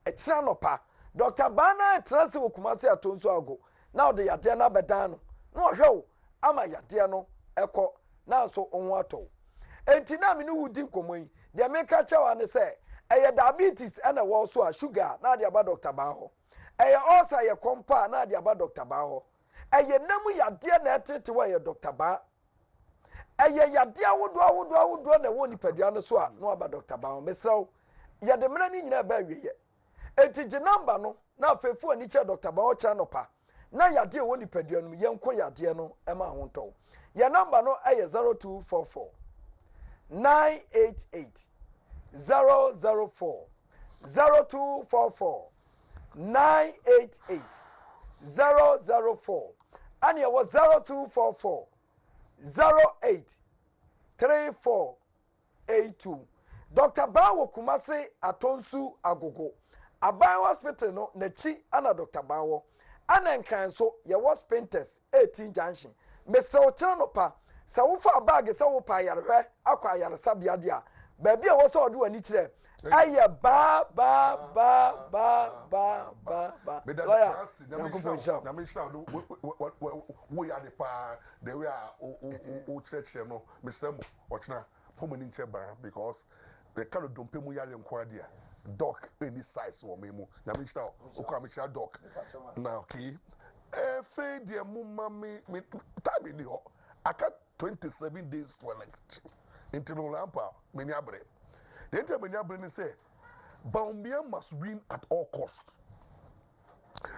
Speaker 2: e kira no pa Dr. Ba na trase wo Kumase atonso ago na ode yade na bedan no na ohwe ama yade no ekọ na so onwo ato enti na me no wudi nkomoyi de me ka chawa ne se eye diabetes na wo so a sugar na de aba Dr. Ba ho eye ulcer ye kompa na de aba Dr. Ba ho eye namu yade na etete wo ye Dr. Ba eye yade awodo na wo nipadua no so a no aba Dr. Ba ho mesrew yade mena ni nyina ba wiye enti je number no na afefu ani che Dr. Ba ho cha no pa na yade wo nipadua no yenko yade no ema ho nto ye number no eye 0244 988 004 0244 988 004 and ye was 0244 083482 Dr. Ba wo Kumase atonsu agogo Abai hospital no na chi ana Dr. Ba wo ana nkran so ye was Spinters 18 junction me se o kira no pa se wo fa bag se wo pa yarehwe akwa yaresa bia dia ba bia wo so odo ani kire aye ba
Speaker 1: me da class na me shout wo ya de pa the way o church no Mr. Mo ochna pomani nche ba because the kind of dompe mu yare nkwa dia doc any size wo me mu na me shout o kwa me shout doc now okay fe dia mu mami time ni ho aka 27 days for like internal Ampaw many abre the entire many abre say Baumbia must win at all costs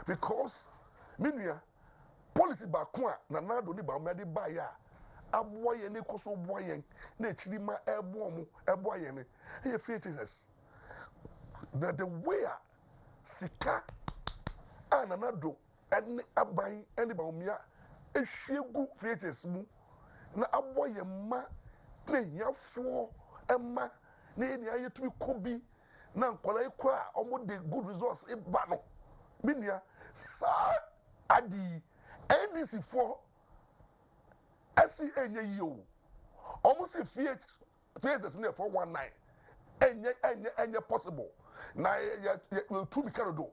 Speaker 1: because minua policy bakwa na nado ni ba me de ba ya aboye ne koso boye na echiri ma ebo mu eboye ne e free access the way sika ananado ene aban ene ba omia ehwiegu free access mu na aboye ma na yafo emma na ye dia yetumi kobi na nkola ikọ a omo de good resource e ba no minia sa adi NDC for enye yi o omo se FH na 419 enye possible na ya tumi karodo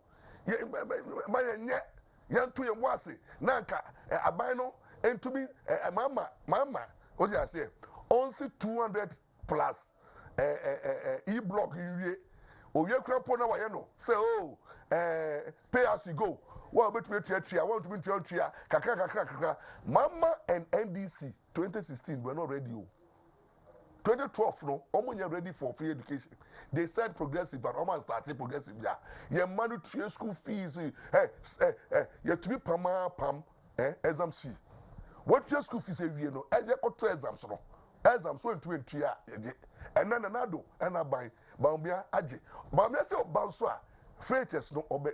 Speaker 1: ma yenye yantu ye mwase na nka aban no entumi mama o ji ase only 200 plus e-block yiye oye krapo na waye no say oh pay as you go what between tria want to be tria kaka mama and NDC 2016 were not ready 2012 no omunye ready for free education they said progressive but almost started progressive ya manu tria school fees ya to be pam exam c what your school fees ewie no e je exams no exams so into ya and then anado and abai bambia aje bambia say obanso a freightes no obe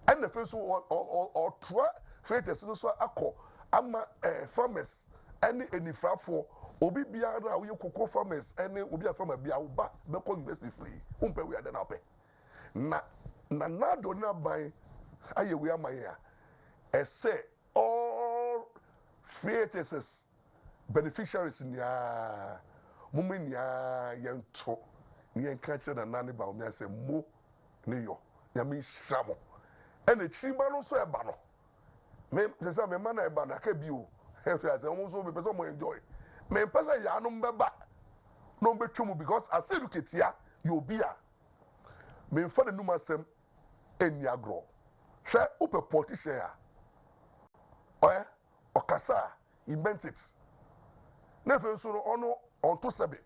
Speaker 1: and the first or twa freightes no so akọ ama farmers any frafo obi biara we kokko farmers any obi farmer bia wo ba be ko university free umpe we ada na ope na nado na ban aye we amaya say all freightes beneficiaries nya mumenya yento yenka che na nane ba omi ase mo ne yo nyame hwamo ene chimba no so eba no me se me mana eba na ka bi o he to ase omo so be person mo enjoy me pesa ya no mbeba no betwum because aseduketia you be a me mfa de numa asem eni agro hwe upe politician a okasa invent it nefe so ono onto sebe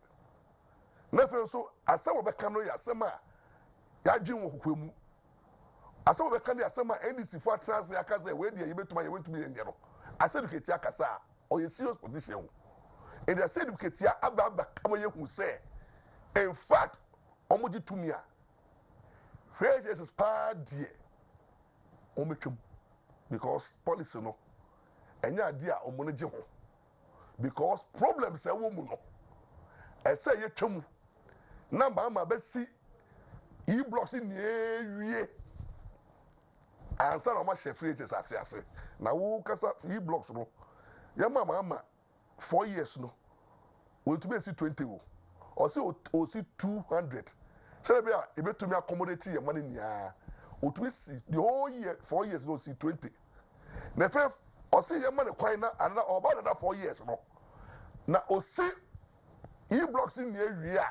Speaker 1: nefe so asem obeka no ya asem a ya dwen wo kokwemu asem obeka no ya asem a NDC for trans ya kaza we dia yebetuma ye wetumi enye no aseduketia kasa o ye serious politician and the aseduketia aba amaye hu say in fact omoji tumi a where Jesus pa die ometwum because policy no enya ade a omo no je ho because problems e wo mu no e say ye twum number ama be si e-blocks ni ewie answer na chef free ase na wo kasa e-blocks no ya mama 4 years no we to be see 20 o see 200 shall be e betumi accommodate your money nia o to see the whole year 4 years no see 20 na fe o see your money kwan na another about another 4 years no na o see e-blocks in the area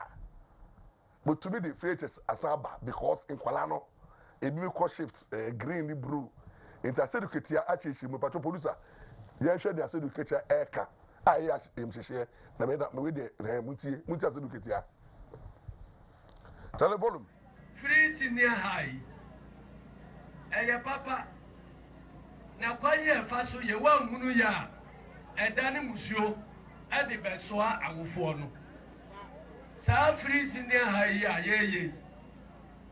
Speaker 1: but to be the features asaba because in kwala no e bi call shift green blue interseducatia achichi mu patrol producer ya hwe the aseducatia eka aya emhihye na me we de mutie aseducatia tell volume
Speaker 3: free senior high eya papa na kwanye fa so ye wa hunu ya edane musuo e de besoa awofo no sa free senior high ya ye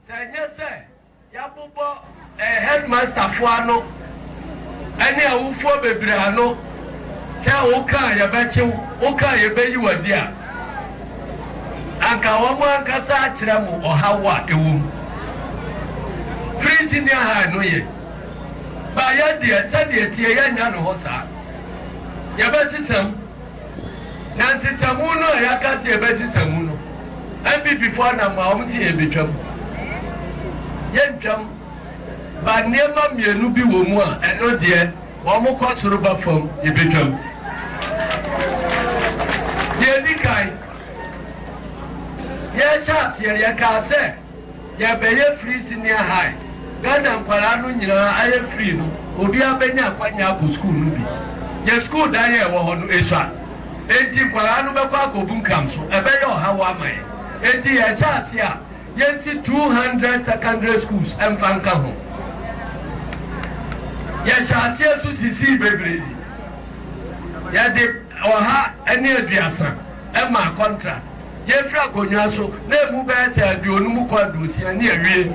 Speaker 3: sa nya se ya bobo headmaster fo ano ene awofo bebre ano sa wo kan ya bechiw wo kan ye bayi wadi a anka wo mo anka sa kire mo ohawa ewum free senior high no ye ba ya die sa die tie ya nya no ho sa ya besisam na sisamu no ya ka se besisamu no MPP fo na ma o si e betwam ye ntwam ba niema mienu bi wo mu a eno de wo mo kwa soro ba fam e betwam ye dikai ye chance ye ka se ye be ye free senior high Ghana nkwara no nyina aye free no obi abenya akwanya ko school no bi ye school dan ye wo ho no esha enti nkwara no be kwa akobun kam so ebe ye ohawa amaye enti ye chance a ye si 200 secondary schools emfanka ho yɛhyɛ so sisi bebree yɛde ɔha ɛne aduasa ɛma contract yɛfiri akonnwa so na emu bɛyɛ sɛ aduonu mu kɔ aduosia ne awie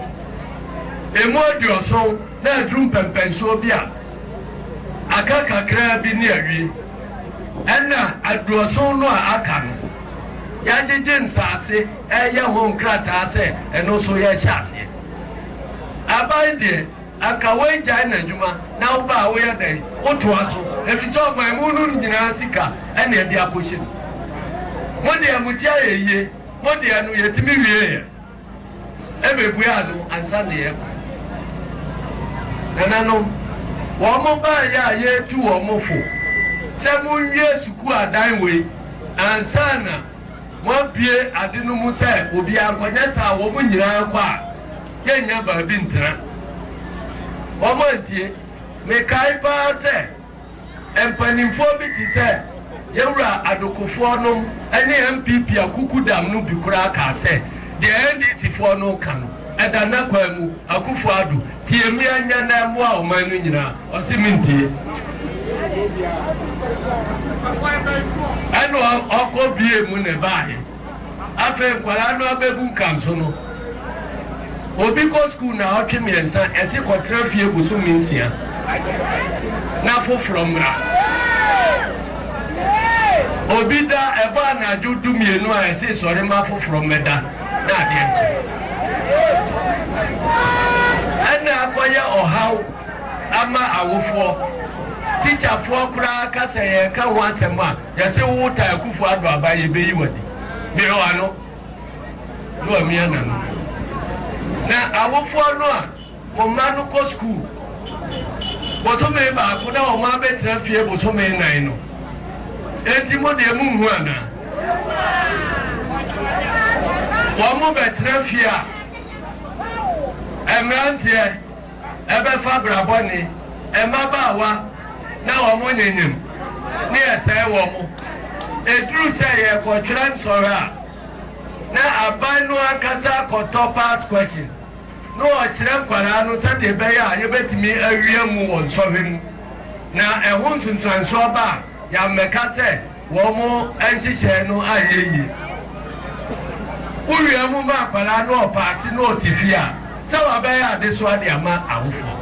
Speaker 3: emu aduoso na aduru mpɛmpɛnsoɔ bi a aka kakra bi ne awie ɛna aduoso no a aka no yɛagyegye nsaase ɛyɛ ho nkrataa sɛ ɛno nso yɛhyɛ aseɛ aban deɛ anka wɔagyae n'adwuma na woba a woyɛ dɛn wotoa so ɛfiri sɛ ɔman mu no nyinaa sika ɛne ɛde akɔhyɛ no modeɛ mote ayɛ yie modeɛ no yɛtumi wieɛ ɛbɛbua no ansa ne yɛkɔ nananom wɔn mo baayɛ a yɛtu wɔn mo fo sɛ monwie sukuu adan wei ansa na moapue ade no mu sɛ obiara nkɔnyɛ saa wɔn mo nyinaa kɔ a yɛnya baabi ntena wɔn mo ntie mekae paa sɛ mpanimfoɔ bi te sɛ yɛwura adokofoɔ nom ɛne MPP akuku dam no bi koraa kaa sɛ deɛ NDC foɔ no ka no ɛda n'akwan mu akufo ado tie mi anya na mmoa ɔman no nyinaa ɔsi mi ntie ɛna ɔkɔ bie mu ne baahe afei nkwadaa no abɛbu nkamso no obi kɔ sukuu na ɔtwe mmiɛnsa ɛsi kɔtena fie bosomi nsia na foforɔ mmra obi da ɛbɔ anadwo dumienu a ɛsi sɔre ma foforɔ mmɛda na adeɛ nkyɛn ɛna akɔyɛ ɔhaw ama awofoɔ tikyafoɔ koraa kasa yɛ ka ho asɛm a yɛsɛ wo ta akufo ado aba yɛbɛyi wadi mewa no na wamia na no na awofoɔ no a wɔmma no kɔ sukuu bosome baako na wɔn abɛtena fie bosome nan no enti mo deɛ mu nhu ana wɔn mo bɛtena fie a mmeranteɛ ɛbɛfa brabɔne mmabaawa na wɔn nyanyam ne yɛsɛe wɔn eduru sɛ yɛkɔtwerɛ nsɔre a na aban no ankasa akɔtɔ pass questions na ɔkyerɛ nkwadaa no sɛdeɛ ɛbɛyɛ a yɛbɛtumi awie mu wɔ nsɔhwɛ mu na ɛho nsonsansoɔ ba a yɛamɛka sɛ wɔn mo nhyehyɛ no ayɛ yie wowie mu ma akwadaa no ɔpaase na ɔte fie a sɛ wabɛyɛ ade so ade ama awofoɔ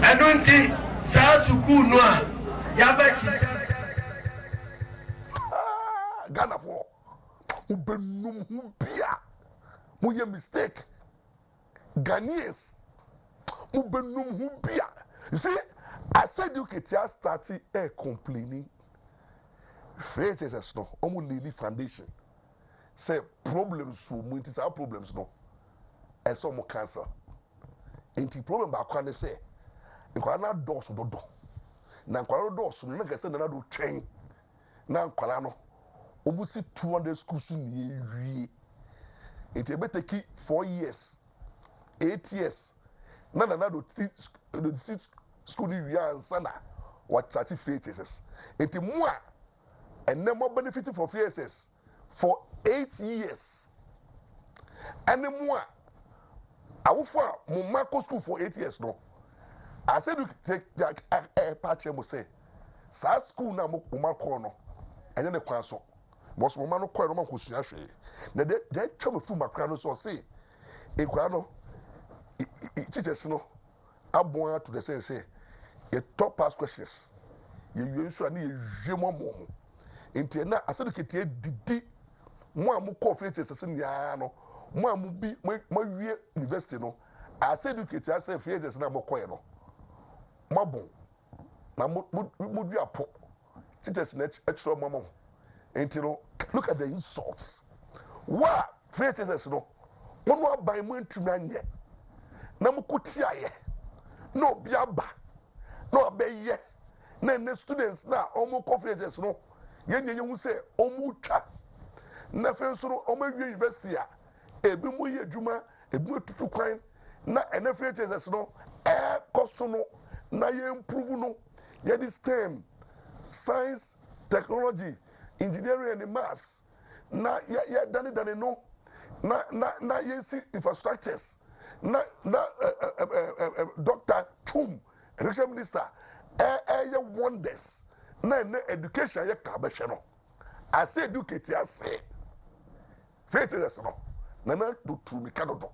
Speaker 3: ɛno nti saa sukuu no a yɛabɛhyehyɛ
Speaker 1: Ghanafoɔ wobɛnum ho bia moyɛ mistake Ghanaians wobɛnum ho bia. You see, I said you can start complaining phrases no omu lady foundation say problems for multi our problems no and some cancer enti problem ba kwa ne say nkwa na dos do na nkwa dos no na say na do twɛn na nkwa no omu si 200 schools ni ewie enti ebeteki 4 years 8 years na do sit school ni wi ansa na what certificates enti mo a and then more benefiting for FSS for 8 years. And then more, I will for Mumako school for 8 years. No, I said you take a patch and say, Sa school now Mumako no, and then the council. Most Mumano Quano Kusiashi. Now they tell me from my crown so say, a quano, teachers no, I born to the say, a top pass questions. You usually need a more. Inti na asadu ketie didi mo amu conference sese nya no mo amu bi mo wie university no asadu ketie ase friends na mo koye no mabon na mo dua po teachers na extra mama inti no look at the insults wa friends no mo aban mo ntumi anye na mo kotia ye na obi aba na obeye na ne students na omo conferences no yenye hu se omutwa na fensoro omawie university a ebi mu ye adwuma ebi mu tutu kwan na NFHS no koso no na ye improve no ye this STEM science technology engineering and maths na ye dane no na ye see infrastructures na Dr. Chum education minister wonders na education ye ka be hwe no ase educate ase faith is no na do tumika dodo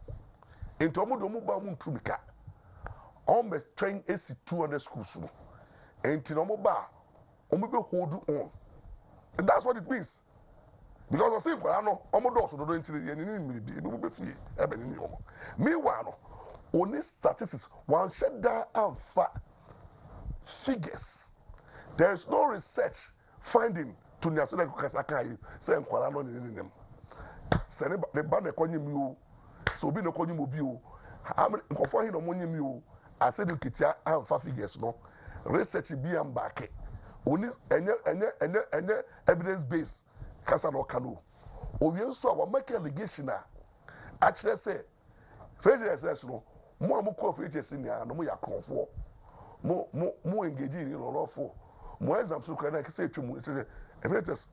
Speaker 1: enti omodo mu ba mu tumika on be train AC 200 schools no enti no mo ba omo be hold on. And that's what it means. Because I say no omodo so dodo enti ye ni miribi ebi be fie ebe ni omo. Meanwhile no only statistics one shut down and figures. There is no research finding to national kasakai say nkwara no ni nem. Say ne ba na konyim yo. So obi no konyim obi o. Nkofo hin no monyim yo. I said you kitia and figures no. Research be am back. Only any evidence based kasa no kanu. Obi nso a make allegation a actually say face no mo amukọ face ni no mo yakonfo. Mo engage in lawful. Mo exam so kra na kase twum say evidence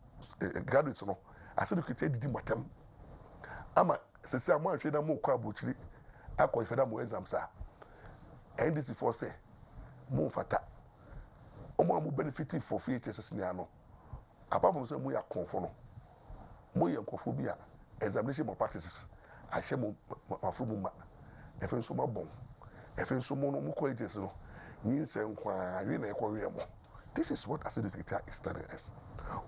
Speaker 1: graduates no. I said you kitia didi matam. Ama sese am ahwe na mo kwa abuchiri akọ ifeda mo exam sa. NDC for say mo fata omo amu benefit for free tests ni ano apart from say mo ya konfo no mo ye nkofo bi a examination practices ahye mo afro mo ma efe nso ma bon efe nso mo no mo qualities no yin se nkwa awe na ekwowe mo. This is what acid secretary is telling us.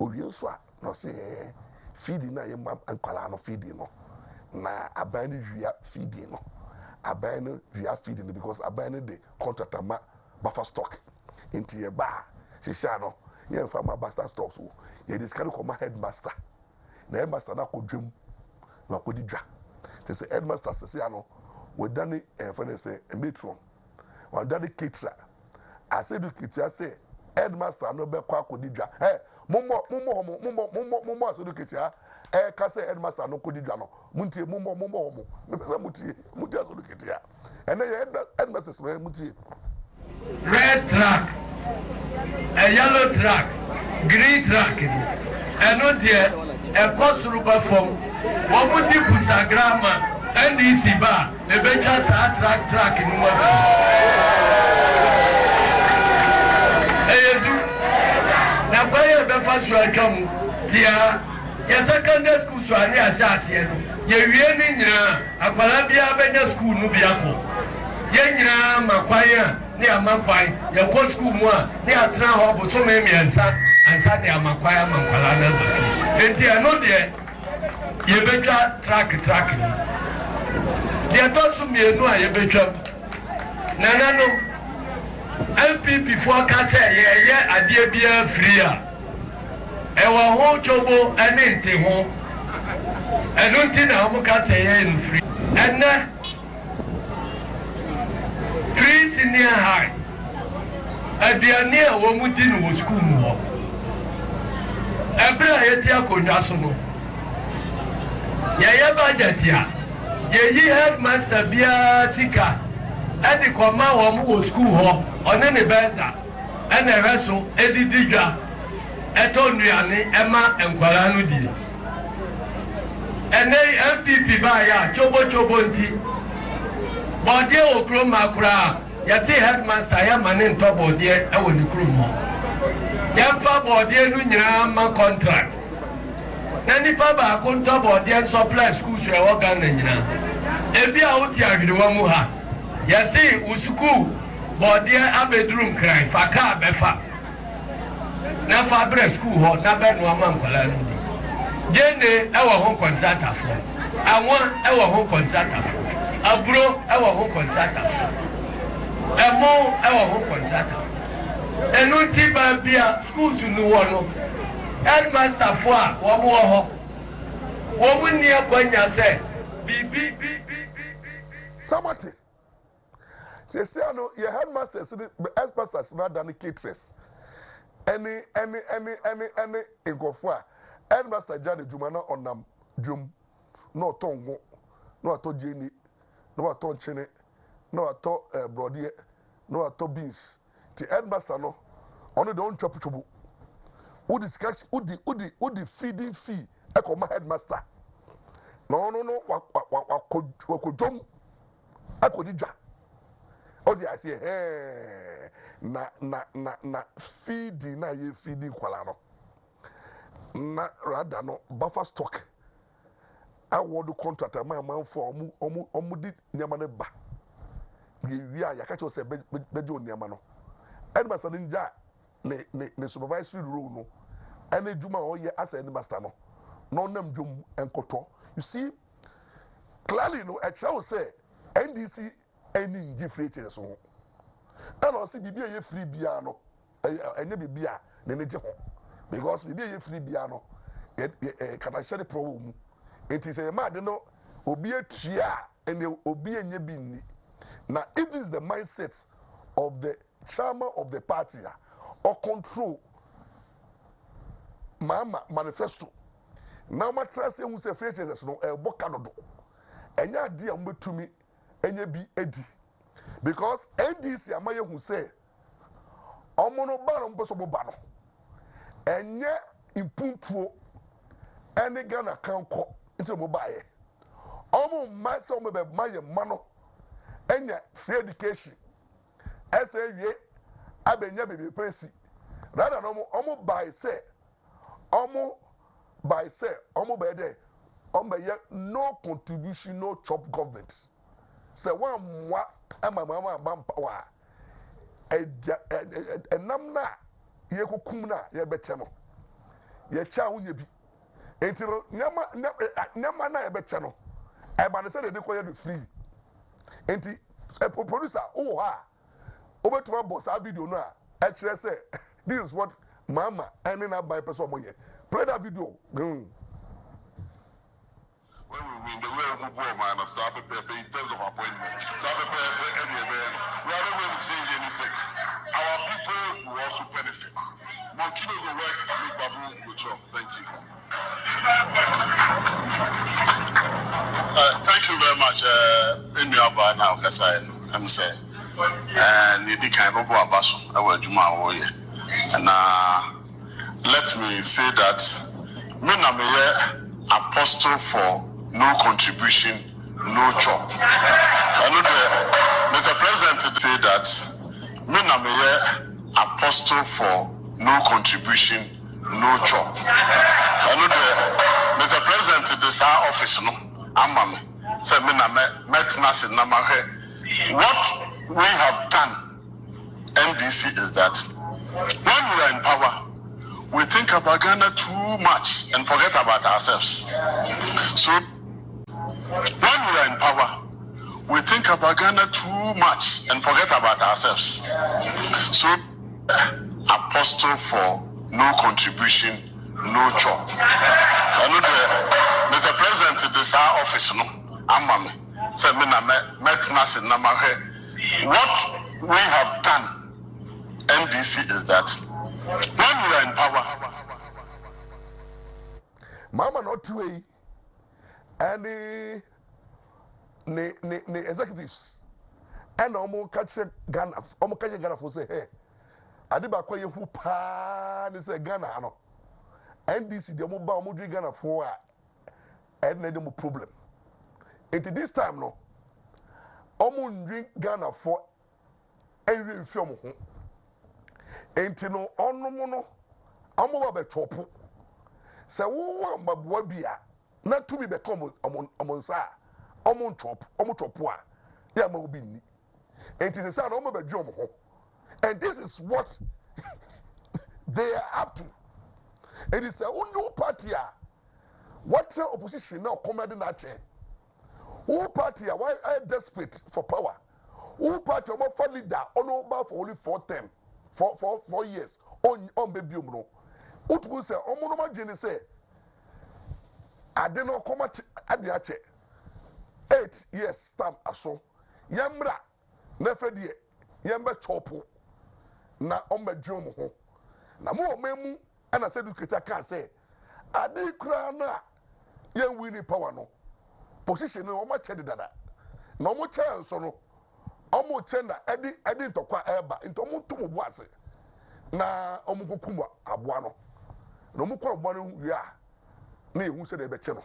Speaker 1: Obi nso a no say feeding na ye ma ankwala no feeding no na aban wia feeding no aban no wia feeding because aban no the contractor ma buffer stock into your bar. She shall no, you from my bastard stocks. You discard my headmaster. The headmaster na could dream, no could drag. They say headmaster says, we done it and say a matron. One daddy caterer. I said to Kitty, I say, headmaster no be quack could drag. Hey, Mumo, so look at ya. Eh, Cassa headmaster no could drag. Munti, Mumo, Mutia, so look at ya. And then headmaster say, Muti.
Speaker 3: Red truck, a yellow truck, green truck, and not yet a cost rubber form. What would you put a grammar and easy bar? The benches are truck in one. Now, why you ever should come, dear? Your secondary school, so I near Sassian. You're really a Columbia Benya school, Nubiaco. Yenya makwaya ni amakwai ya kwa school mwa ni atra hobo so me miensa ansa ni amakwaya mankwala na bafi enti ano de ye betwa track ni de to so mienu a ye betwa nanano MPP for ka say ye ade bia free a e wo ho chobo ene nti ho eno nti na ho ka say ye free ene free senior high aduane a wo mudi no wo school mu ho ebra ye ti akonwa so no ye budget a ye yi headmaster bia sika edi koma wo mu wo school ho one ne beza ene reso edidi dwa eto nuane ema enkwara no die ene MPP ba ya chobo nti body okro makura ya say headmaster ya manin to body e woni krum ho ya fa body nu nyina ma contract na nipa ba ko to body supply school so e wo gan na nyina e bia wo ti ahwede wa mu ha ya say usuku body abedrum cry fa ka befa na fa bre school ho na be no ama nkwala nu jene e wo ho contract afo awon e wo ho contract afo Abro, I want contractor. Emo, I want contractor. And no tiba bia school to no one. Headmaster for one more. Woman near Konya say, be.
Speaker 1: Somebody. Say, no, your headmaster, as pastors, not than the caterers. Any, in Gofua. Headmaster Johnny Jumana on them, Jum, no tongue, no to Jenny. No ato chene no ato brodier no ato beans ti headmaster no ono don chopochobo wo discuss udi feeding fee e ko ma headmaster no wakodom akodi dwa odi ase na feeding na ye feeding kwala no na rather no buffer stock award contractor man for omu di nyama ne ba ye wi a yaka cho se bejo nyama no edmaster ninja ne supervisory role no ene juma o ye as edmaster no nam dwom enkoto you see clearly no a show say NDC any different so and also bibia ye free bia no enye bibia ne ne je ho because bibia ye free bia no kata share problem it is a mad no obi atua and obi enye bi ni now if this is the mindset of the chairman of the party or control mama manifesto now my trust who say free churches no boka no do enya dia mbetumi enye bi edi because NDC amaye hu say omono ba no mposo bo ba no enye impuntuo ene Ghana kanko nti mo baye omo ma se omo be maye mano enya free education esewie abenya bebe presi rather no omo buy say omo by say omo be there omo ye no contribution no chop government say one mwa ama mama bampa wa enam na ye kokum na ye bete no ye cha wunye bi entiro nyama na ye bete no e ba ne say de ko ye free enti producer oh ha obetuma boss a video no a e kire say this is what mama any na buy person mo ye play that video
Speaker 4: when we win the way we go man so in terms of appointment so we are not going to change anything our people will also benefit but kilo go work make babu go chop thank you thank you very much in your bar now because I'm saying and you can go abaso I will juma wo ye and let me say that me na me apostle for no contribution, no chop. I know Mr. President say that me na me apostle for no contribution, no chop. I know Mr. President this our office no amame say me na metnase na mahwe. What we have done NDC is that when we are in power we think about Ghana too much and forget about ourselves. So when we are in power, we think about Ghana too much and forget about ourselves. So, apostle for no contribution, no chop. I know Mr. President this our office no amame say me na metnase na mahwe. What we have done NDC is that when we are in power
Speaker 1: mama not two way any ne executives and omo catch Ghana for say hey adiba kwa ye hu pa ni say Ghana no NDC de mo ba omo dri Ghana for and na dem problem it this time no omo ndri Ghana for enwe mfiom ho enti no onomo no omo ba be chopo se wo mabua bia na tumi be come omonsa omo chopo a ya ma obi ni enti se say na omo be dwom ho and this is what they are up to. It is a new party what opposition now comedy na che who party why are desperate for power who party omo for leader ono ba for only 4 term for years on baby no utbu say omo no ma dwene say ade no koma ade ache 8 years stamp aso Mmra na fedie yembe chopo na omadwom ho na mo memu ana say educator can say ade kura na yen win power no position no omo che dada na omo che nso no omo che na ade ntokwa eba nto omo to mo boase na omo kokum aboa no na omo kwa aboa no wi a na ehu se de be che no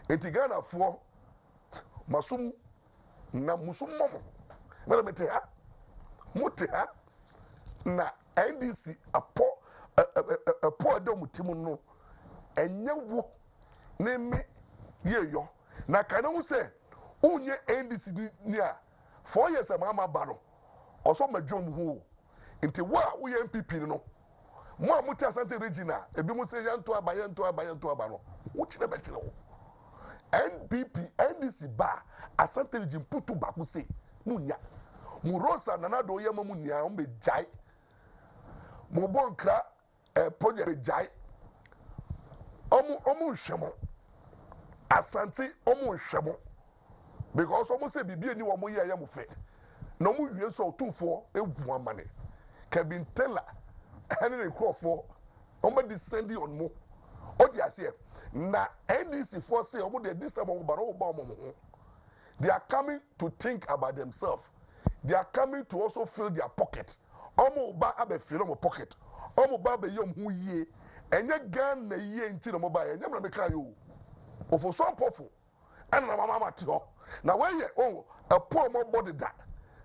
Speaker 1: enti Ghana fo masum na musumomo mena mete ha mote ha na NDC apo do mutimu no enye wo ne me yeyo na kana hu se unye NDC ni a 4 years ama ba no oso madwom hu nti wo a wo MPP no mo a muti Asante regional ebi mu se yanto aba no wo kire be kire wo NDC ba Asante region putu ba ku se munya mu Rosa nana do ye mamu nia o be jai mu bonkra project jai omu hwemo Asante omu hwemo because omu se bibie ni wo mo ye mu fe na omu wie so otumfo egu amane Kevin Taylor and the Crawford omu descending on mo odi ase na NDC for say omu de this time omu ba no ba omu they are coming to think about themselves. They are coming to also fill their pocket. Omo ba abe fill omo pocket. Omo ba be yom hu ye. Enye gan na ye nti no mo ba ye. Nyam na me kan yo. Ofo so pofo. Ana na mama ti ho. Na we ye a poor mo body that.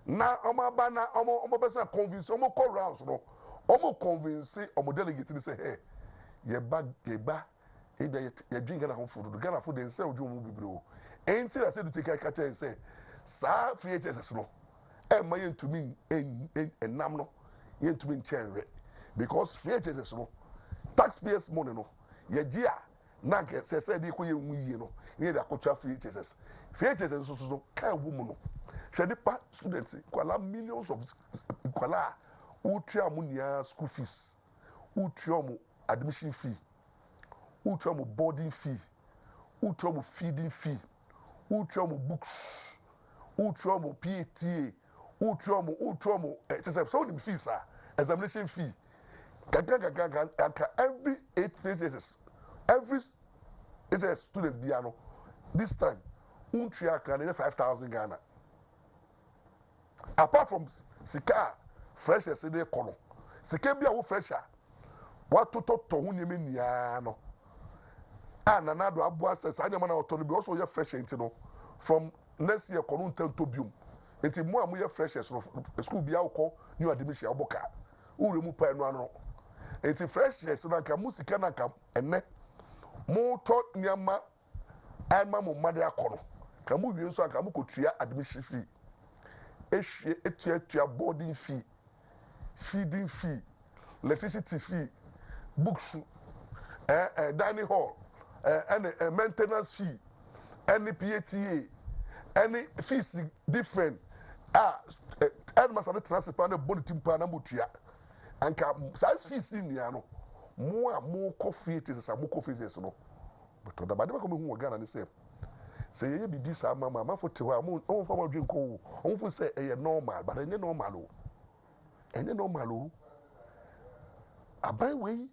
Speaker 1: Na omo ba na omo be say convince omo call rounds no. Omo convince omo delegate ni say hey. Ye ba e be ye drink na ho food. Gana food den say oju mo bibire o. Enti na say do take catch and say sa free HSS no. Ma yentumi enam no yentumi nchenre because free HSS no taxpayers money no ye gia na ke se de ko ye hu yie no ye da kotua free HSS so kan wo mu no hwede pa students kwala millions of kwala utua mu nia school fees utua mu admission fee utua mu boarding fee utua mu feeding fee utua mu books utua mu PTA utromo so nim fees examination fee kaka every 8 phases every is a student biano this time untria kan 5,000 Ghana apart from sika freshers dey kono sika bia wo fresher what to hu nyeme nia no ananado abu access anya mana otono bi also ye fresher ntino from next year kono ntanto biom enti mo a mo ye freshers no school bia ukọ new admission oboka ure mu pa enu ano enti freshers na ka musika na ka enne mo to niama anma mo made akono ka mo wie so aka mo kotua admission fee ehwie etua boarding fee feeding fee electricity fee books dining hall and maintenance fee any PTA any fees different Edmas are transfer na bonity pa na mutua anka size fees in ya no mo coffee it is mo coffee is no but da ba de ko me hu Ghana ni say ye bibi sa mama for te wa mo on fa ma dwen ko on fu say e normal but enye normal o aban we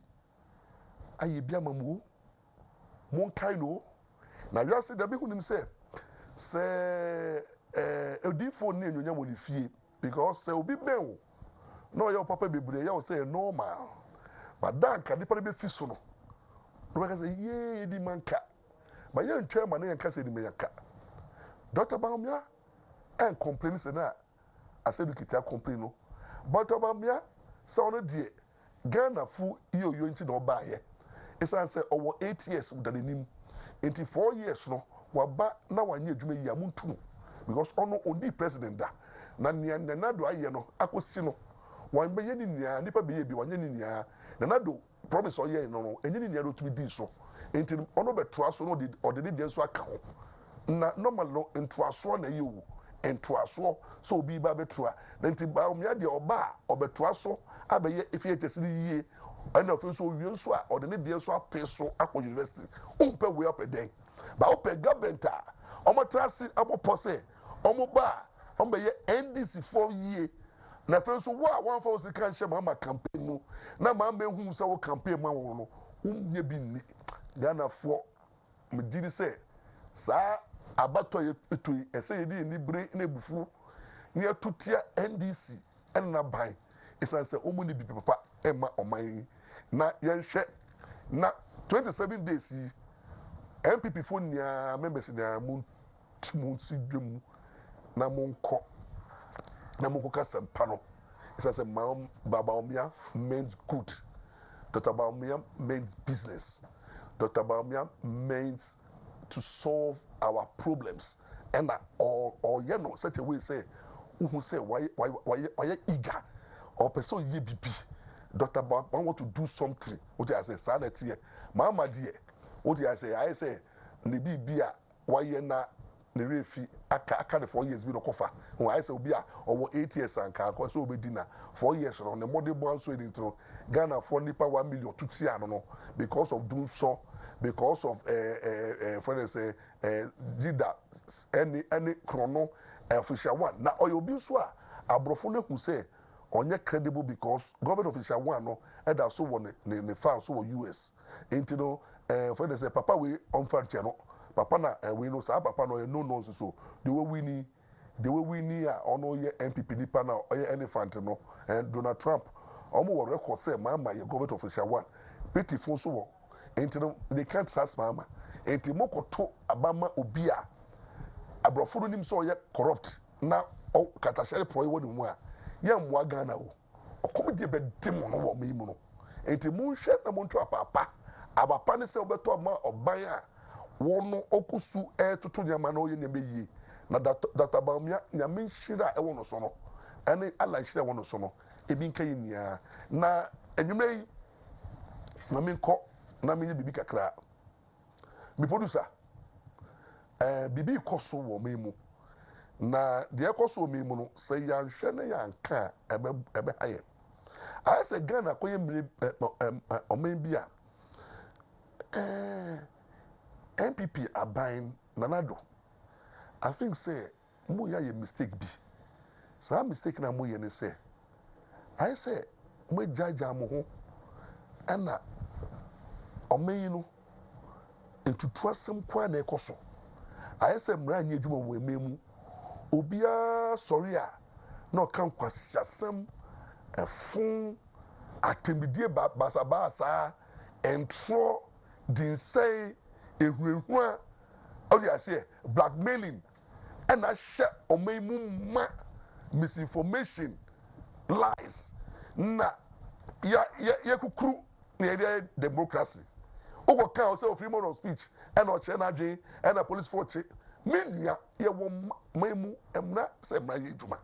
Speaker 1: aye bia mamu mo kai no na you say da be hu nim say edifo ni enyonya mo ni fie because say obi ben no your papa bebre ya say normal but dan ka nipa be fi so no no ka say ye di manka ba ye ntwa ma na yanka say di manka Dr. Bamia en complain say na asedu kita complain no but Bamia say ono die Ghana fu yo nti na oba ye esan say owo 8 years mdanim enti 4 years no waba na wanye adwuma yi amuntu because ono ondi president da na na do aye no akosi no wan be ye ni nia nipa be ye bi wanye ni nia na do promise oye no enye ni nia do to di so enti ono beto so no de de so aka ho na normal no ntoaso na ye wu ntoaso so obi ba beto na enti ba omia de oba obeto so abaye efie tesiri yie ana ofe so wie so a ode ne de so apeso akọ university umpe we up den ba ope government omo trasi abopo se omo ba omo ye NDC for year na fe so wa one for se kan shema ma campaign mu na ma mehu se wo campaign ma wo no umye bi ni Ghana for me didi se sa abato ye etu ese ye di ni bre na ebufu ni atutia NDC na ban esan se omo ni bi papa ema oman na yenhwe na 27 days MPP for nia members na mu si dwemu na monko kasempano. It says Baba Omia means good. Dr. Baumia means business. Dr. Baumia means to solve our problems. And or such a way say, who say why eager or person ye be. Dr. Baumia want to do something. What I say, sanity. Mama dear. What I say, Nibi bia why na ne refi aka 4 years bi no kofa when I say obi a owo 8 years anka ko so obedi na 4 years no ne model bo so edintro Ghana for nipa 1 million to tia no because of doing so because of for they say jida any chrono official one na obi so a abrofo no hu say onye credible because government official one no e da so won ne fan so US into no for they say papa we on fan no papa na we know sa papa no no nonsense so the way we need ono ye MPP nipa na oye elephant no and Donald Trump omo wo record say mama ye government official one pity phone so wo enti they can't trust mama enti mokoto abama obi a abrofo nim so ye corrupt na o katashare pro ye woni mu a ye mwa Ghana wo okomde be dim no wo me mu no enti mu hwe na mo nto abapa ne se obeto ma oban a wono okusu tutu nyama na oye nyame yi na data baumia nyame hira e wono so no ene ala hira wono so no ebi nka yinia na enyumre yi na menko na menye bibi kakra mi producer bibi koso wo memu na de koso wo memu no se ya hwe na ya nka ebe haye I say Ghana koye mre omen bia MPP are buying Nanado. I think say Muya ye mistake be. So mistake na Muya ne say. I say me jaja mo ho ana omen no etu trusem kwa na ekoso. I say Mmra anye dwuma mo ememu. Obia sorry a na kan kwasiasem efun atemidie basabasa entro din say ehunhua I say blackmailing and I share omemu ma misinformation lies na ya kukuru na democracy ogo kan say freedom of speech and o che na dwen and a police force menia ye wo memu Mmra say Mmra ye dwuma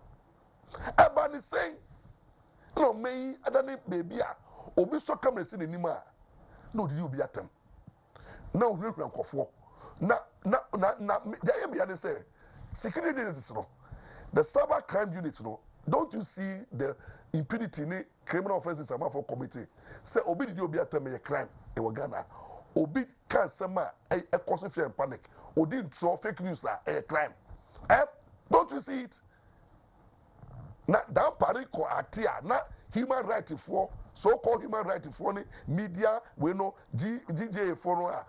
Speaker 1: aba ni say no me adani baby a obi so camera si ni nim a no did you be atem na ohun nkofo na there am be say security agencies no the cyber crime unit no don't you see the impunity ni criminal offences am for committee say obi did you be atem a crime e Ghana obi can sama e cause fear and panic odi throw fake news a crime don't you see it na that party ko atia na human rights for so-called human rights for media we know GJ for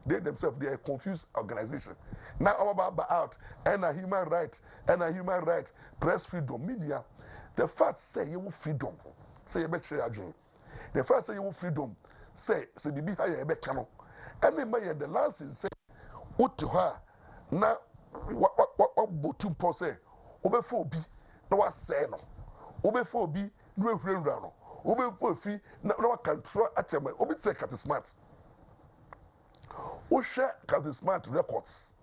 Speaker 1: they themselves they are confused organization now about out and a human right press freedom media the fact say you freedom say you better again the fact say you freedom say bibi higher ebe kano and the last say utu ha na what botum po say obefo obi na wa say no obefo obi no ehurewura no obefo fi na wa control atema obi say cat smart o share cat smart records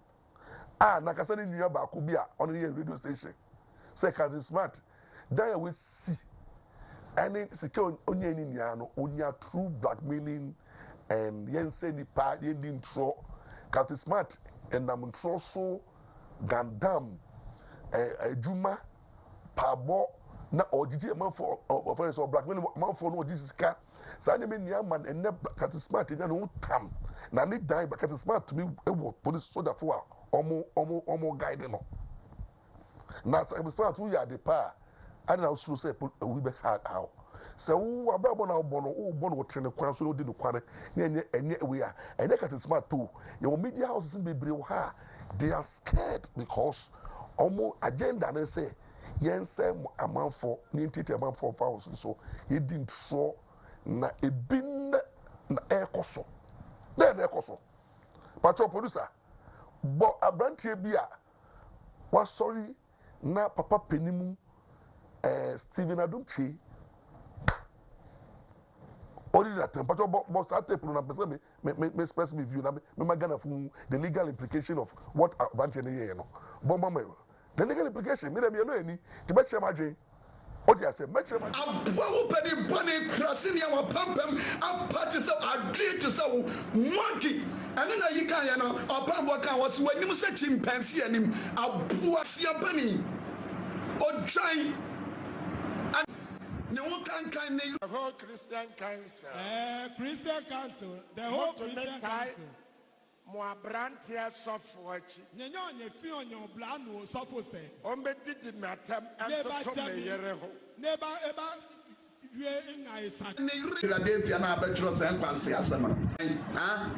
Speaker 1: na kasa ni nua ba ko bi a on the radio station say cat smart dan we see any secure onye ni nua no onya true blackmailing and yen say ni pa yen din tro cat smart and am tro so gandam ejuma pabo na ojiji man for offense or blackmail man for no ojiji ka sa ne me nia man enne cat smart nya no tam na ne dan cat smart to me e police soldier for omo guide no na sa smart we ya de pa and na so say we be hard how so Abrabo na obo no trene kwan so no di no kware na enye we a enye cat smart too your media houses be bre ha they are scared because omo agenda they say Nsem amanfo ni ntete amanfo fawos so he didn't throw na ebin na ekoso then ekoso pacho producer But abrantie bi a was sorry na papa penimu Stephen Adumchi already that temperature but I take na person me express me view na me magana from the legal implication of what abrantie na ye no but mama the legal implication me dem ye no ani ti be chere madwen o dia say me chere madwen
Speaker 5: Ampaw pedi bone krasini ya wapampam apati sa adri to sa monkey ane na yika ya no opambo kan wo so anim sa chimpanzee anim aboa siampani odwan the
Speaker 6: whole Christian Council.
Speaker 7: Christian Council. The whole Christian Council.
Speaker 6: Mo abrantia sofwachi.
Speaker 7: Nyenye fi onyo blanu sofo se.
Speaker 6: Ombe didi matam anto me yere ho.
Speaker 7: Neba eba dwe nga isa.
Speaker 5: Philadelphia na abetro se nkwanse asema.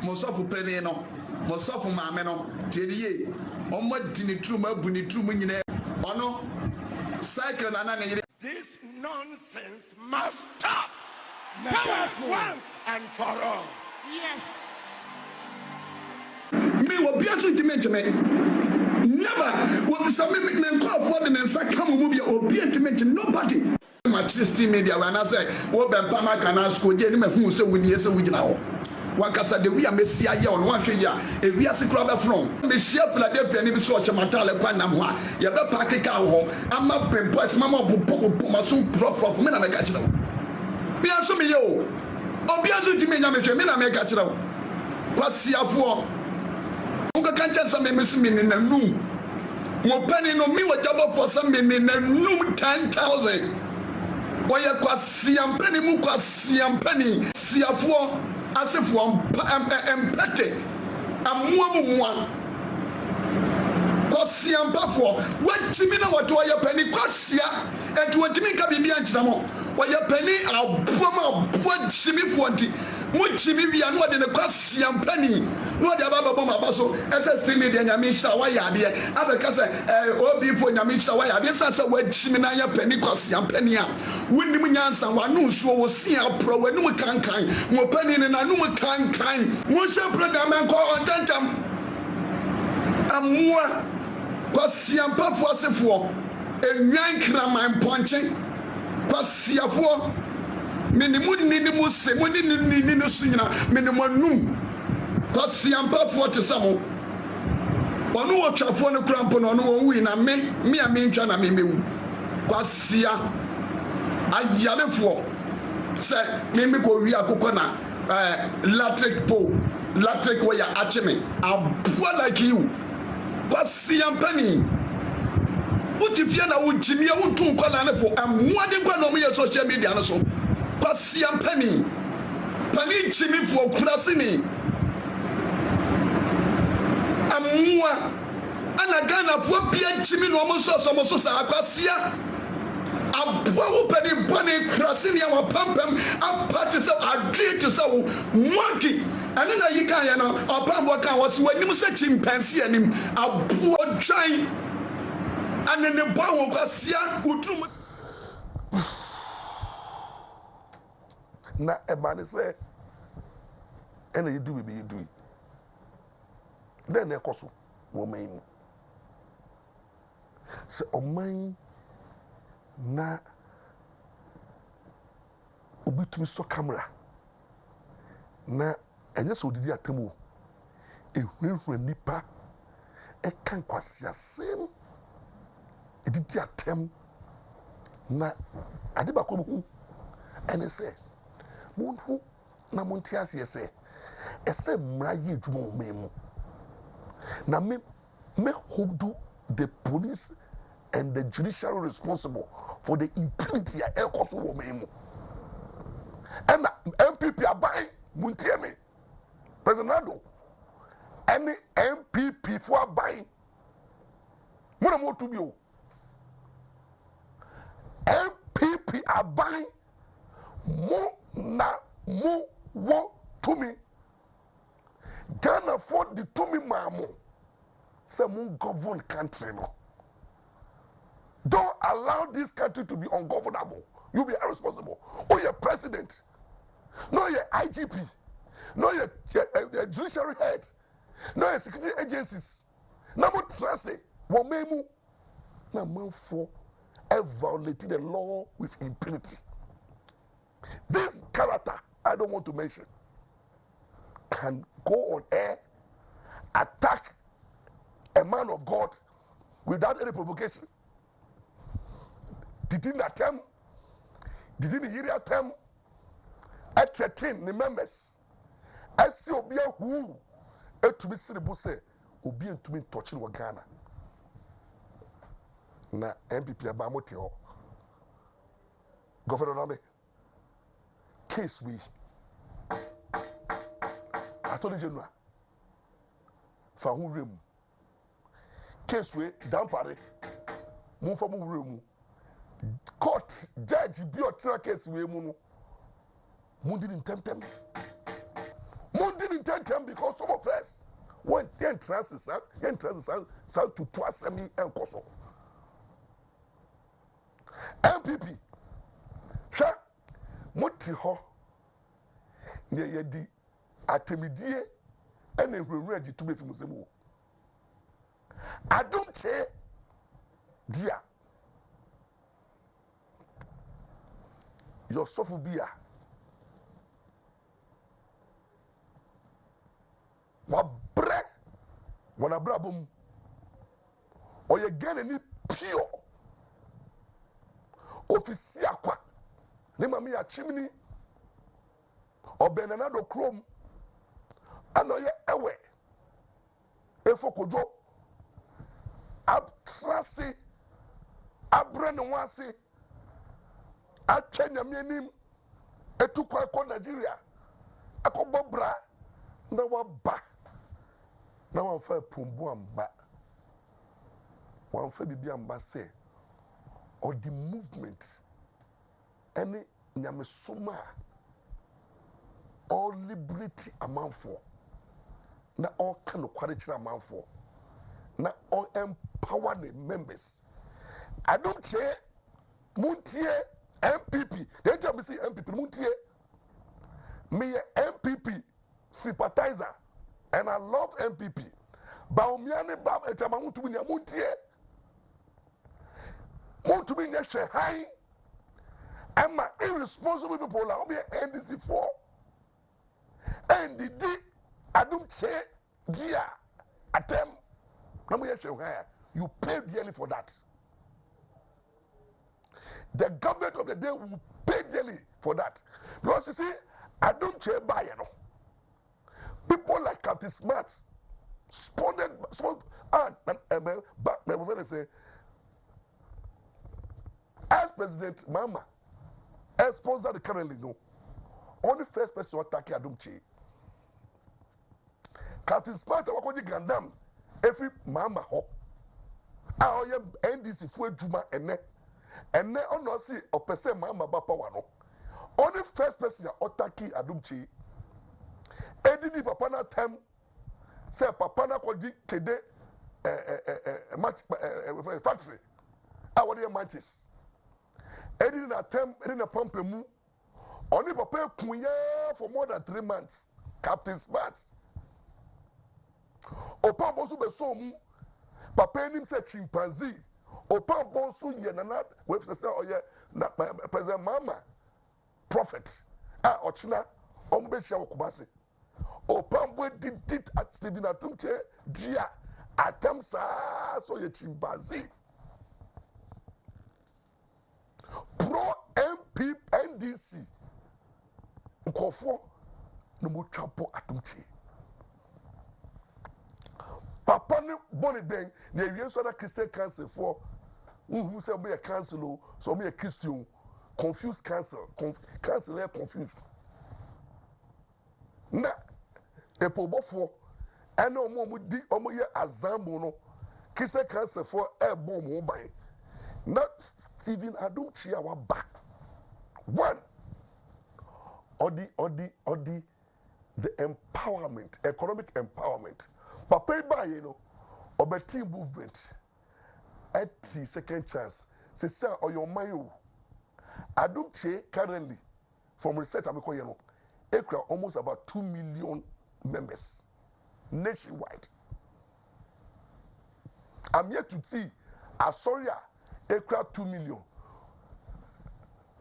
Speaker 5: Mo sofo peni no, mo sofo maame no, tiediye. Omo dini tru ma bu ni tru mu nyina. Ono cycle na na nyere.
Speaker 6: This nonsense must stop. Once and for all.
Speaker 7: Yes.
Speaker 5: Me will be able to me. Never. What some men call for the second movie or be able to mention nobody. My system media when I say, "What Ben Pama can ask you, gentlemen who say we need to now." Wakasa de we are Messia on one tree, if we are secret from Messia Philadelphia, and so much matale Panama, you have a packet cow. I'm up in Post Mamma Masum Prof of Mina make catch them. Me and some yo. Obiazu to me, Mina make catch them. Quasia for Unga can't some missing in a room. More penny no me what job for some in a room 10,000. Why a quasiam penny muquasiam penny, Siafo. As if one empathy, and one. Quasiam Pafo, what Jimina, what do I penny Quasia, and to a Timika Bibianchamo, why a penny, our poor Jimmy Fonty, what Jimmy be and what in a Quasiam penny, what the Baba Basso, as a timid and Yamisha Waya, Abacasa, Obi for Yamisha Waya, this is a word Jimina penny Quasiam penny. When we answer one news, so we'll see our pro when we can't kind, more penny and I know we can't kind. What's your program and call on Tantam? And more. Quasiam Pafo for a yankram I'm punching. Quasiafo minimum semoni nino suna minimum num. Quasiam Pafo to some. One watch a phone cramp on one win and me a mean China me. Quasia I yell for. Say, Mimi go ria coconut, latric pole, latric way acheme. I'm poor like you. Quasiam penny. What if you know Jimmy? I want to call on for and what they call me on social media. So, Quasiam penny. Penny Jimmy for Krasini. And more. And again, I've worked Jimmy no more so Quasia. Ampaw pedi bone krasini ya wapampam apati sa adri to sa monkey ane na yika ya no opambo kan wo so anim sa chimpanzee anim abo dwan ane ne ba wo kwasia utrum
Speaker 1: na ebane say ene you do be you do then e koso wo man se o man na obitumi so camera na enye so didi atemu ehwehwe nipa e kan kwase asem edidi atem na ade ba ko mu ene se muntu na monti ase ese mmra ye edwuma o memu na me hold the police and the judicial responsible for the impunity ya ekoso wo memu and MPP abai muntieme President Nado any MPP for abai muna mo to bi o MPP abai mo na mo wo to me Ghana for the to me mamo say mun govern country no. Don't allow this country to be ungovernable. You'll be irresponsible. Oh, you're president. No, you're IGP. No, you're judiciary head. No, you're security agencies. na mo trase wo memu na manfo have violated the law with impunity. This character I don't want to mention can go on air, attack a man of God without any provocation. Didn't attempt, didn't hear attempt, entertain the members. I see Obia who to be serious say Obia to me touching Ghana. Na MPP abamote ho. Governor Name case we Attorney General fa hu rem case we dampare mu fa mu rem court judge bi otra case we mu no mu didn't tempt because some of us when the entrances to twasemi enkoso MPP sha moti ho ye yedi atemidie ene hwehwe agi to be fi musemu I don't say dia your sophobia wa bre wana Abrabo o ye gane ni pure ofisi akwa ne mami ya chimney obenana do krom anoye ewe efokojo abtrasi abrene wasi atwenya mianim etukwa ko Nigeria akobobra na waba na wanfa pumbu amba wanfa bibi amba se or the movement any nyamesoma all liberty amanfo na all kind of quality amanfo na all empower the members. I don't say muntie MPP they tell me see MPP muntie me MPP sympathizer and I love MPP but omiane bam etama muntumi nya muntie muntumi nya hwe han am irresponsible people la obi NDC for NDD adum che dia atem na mo ye hwe han you pay dearly for that. The government of the day will pay dearly for that because you see I don't care buy no people like Captain Smart responded but my friend say as President Mama as sponsor the currently no only first person attack Adumche Captain Smart wakoji gandam every Mama ho a NDC fu adwuma ene ono si opese Mama ba power no only first person attack Adumche edidi papa na tem say papa na kodi kede match factory what the matches edidi na tem edidi na pump mu only papa kunya for more than 3 months Captain Smart opa bosu be so mu papa enim say chimpanzee opa bosu ye na we say oye na President Mama prophet ochina ombe hia okubase Opambo did at Stephen Atumche, Dia, Atamsa, so ye chimpanzee. Pro MP NDC, Nkofo, no mo chapo Atumche. Papa ne boni ben, ne wiye so na Christian council for, who say me a council, so me a Christian, confused council, council confused. Na epobofo ene omo di omo ye azambo no kise cancer for ebo mo ban na Stephen Adumchi our back one or the empowerment economic empowerment papa ba you know obeti movement at second chance say say oyo mayo Adumchi currently from research am ko ye no ekura almost about 2 million members nationwide. I'm yet to see Asoria ekra 2 million.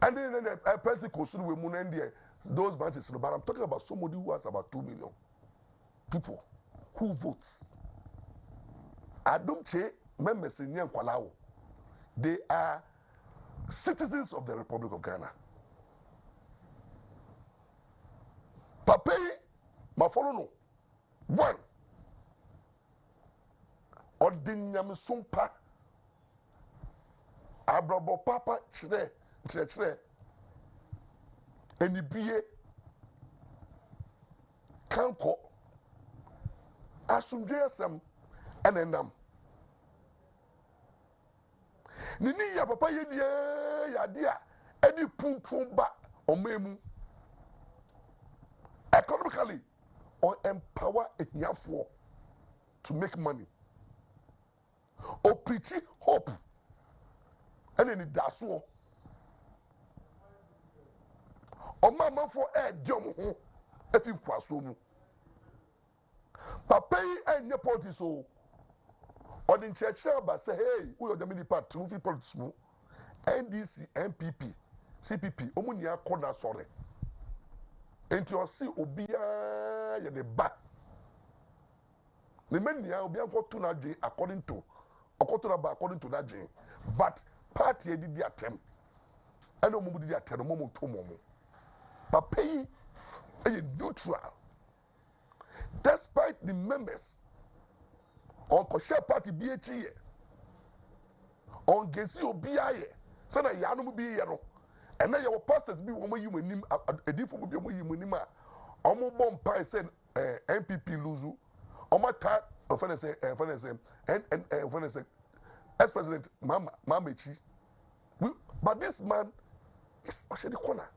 Speaker 1: And then the Pentecost will moon those branches, but I'm talking about somebody who has about 2 million people who votes. I don't say members in Nyankwalao. They are citizens of the Republic of Ghana. Papay, ma follow no. One. Ordinyam sumpa. Abrabo papa chre. Enibie. Kanko. Asumdwe Nsem enenam. Nini ya papa ye ya dia edi pumpum ba omemu. Economically, or empower a yafo to make money. Or preach hope. And then it does so. Or mama for a drum if you kwasomu. Papa and your party so. Or the church but say, hey, we are the mini part to move politics. NDC, MPP, CPP, Omunia corner sorry. And you see Obia ya the back. The men ya Obia got to that dream according to that dream. But party did the attempt. I know Mumu did the attempt moment to Momo. But pay a neutral. Despite the members on Kosher Party BHE on Gesi Obia Sana Yanu be yano. And then your pastors be woman you name a different be woman Omo bomb pie said MPP Luzu. Omo tat of finance and ex-president Mamechi. But this man is actually the corner.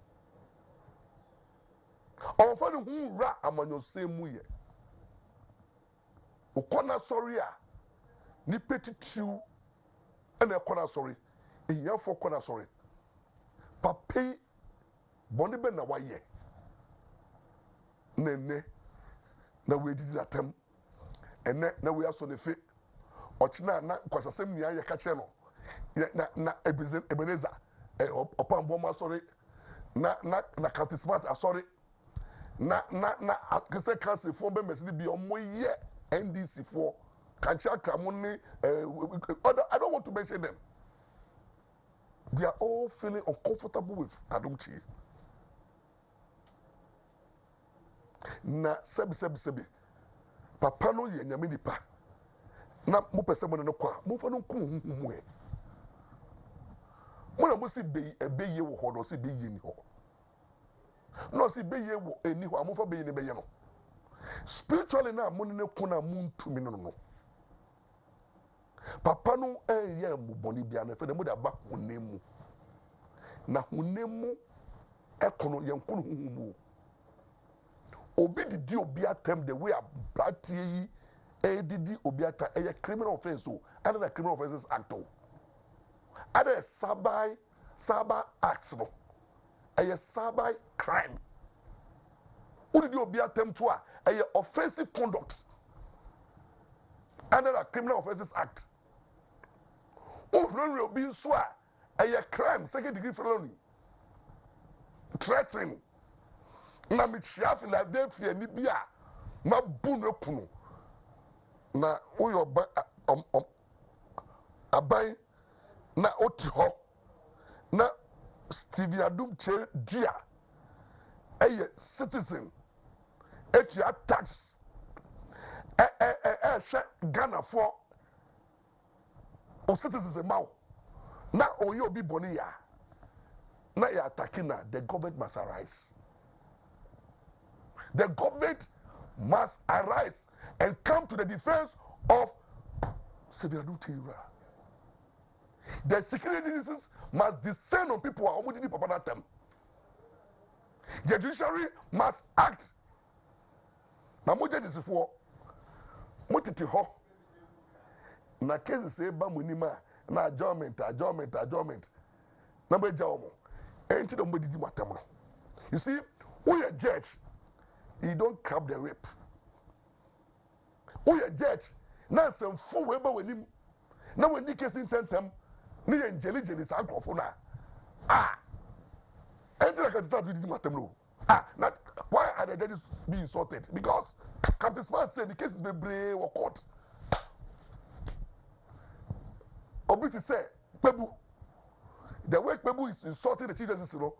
Speaker 1: Omo fani who ra amanyo same way. O corner sorry ni petit true and a corner sorry. In your four corner sorry. Papi Bonibe na waye. Nene na we did that time. And na we are so the fit. Ochina na kwasasem nia ye kache no. Na Ebenezer opan boma sorry. Na Katismat sorry. Na kese kanse fo be mesidi bi omoye NDC for kancha kramoni I don't want to mention them. They are all feeling uncomfortable with Adumchi. Na sebi. Papa no ye nyame nipa. Na mo pese mo no kwa. Mo fa no ku humu e. Mo na mo si be ye wo ho no si be ye ni ho. No si be ye wo eni ho mo fa be ye ni be ye no. Spiritually na mo ne ku na WONTUMI no. Papa no ye mu boni bia na fe de mo da ba honemu. Na honemu ekono yenkono humu. Obi didi obi atem the way a black yi didi obi ata a criminal offense so under the Criminal Offences Act. Other Sabai Act no. A Sabai crime. Who did obi attempt to a offensive conduct under the Criminal Offences Act. Who will be so a crime, second degree felony. Threatening. Na mi chia Philadelphia ni bia ma bu no kunu na uyo ba abai na oti ho na Stevie Adum che dia eye citizen etia tax Ghana for o citizens maw na oyo obi boni ya na ya attacking the government must arise. The government must arise and come to the defense of Imra. The security agencies must descend on people who are already papa that time. The judiciary must act. Na moja is for motiti ho. Na case say ba munima na adjournment. Na be jaomo. Enti do mo didi matam no. You see, we a judge. You don't cap the rape. Who a judge? Now some fool weba wenim Now when case in tentem ni en jelly sa nkrofo na enti na can start with matem no now why are the judges being insulted? Because Captain Smart said the case is bebre or court obiti say Pebu the way Pebu is insulting the chief justice, you know,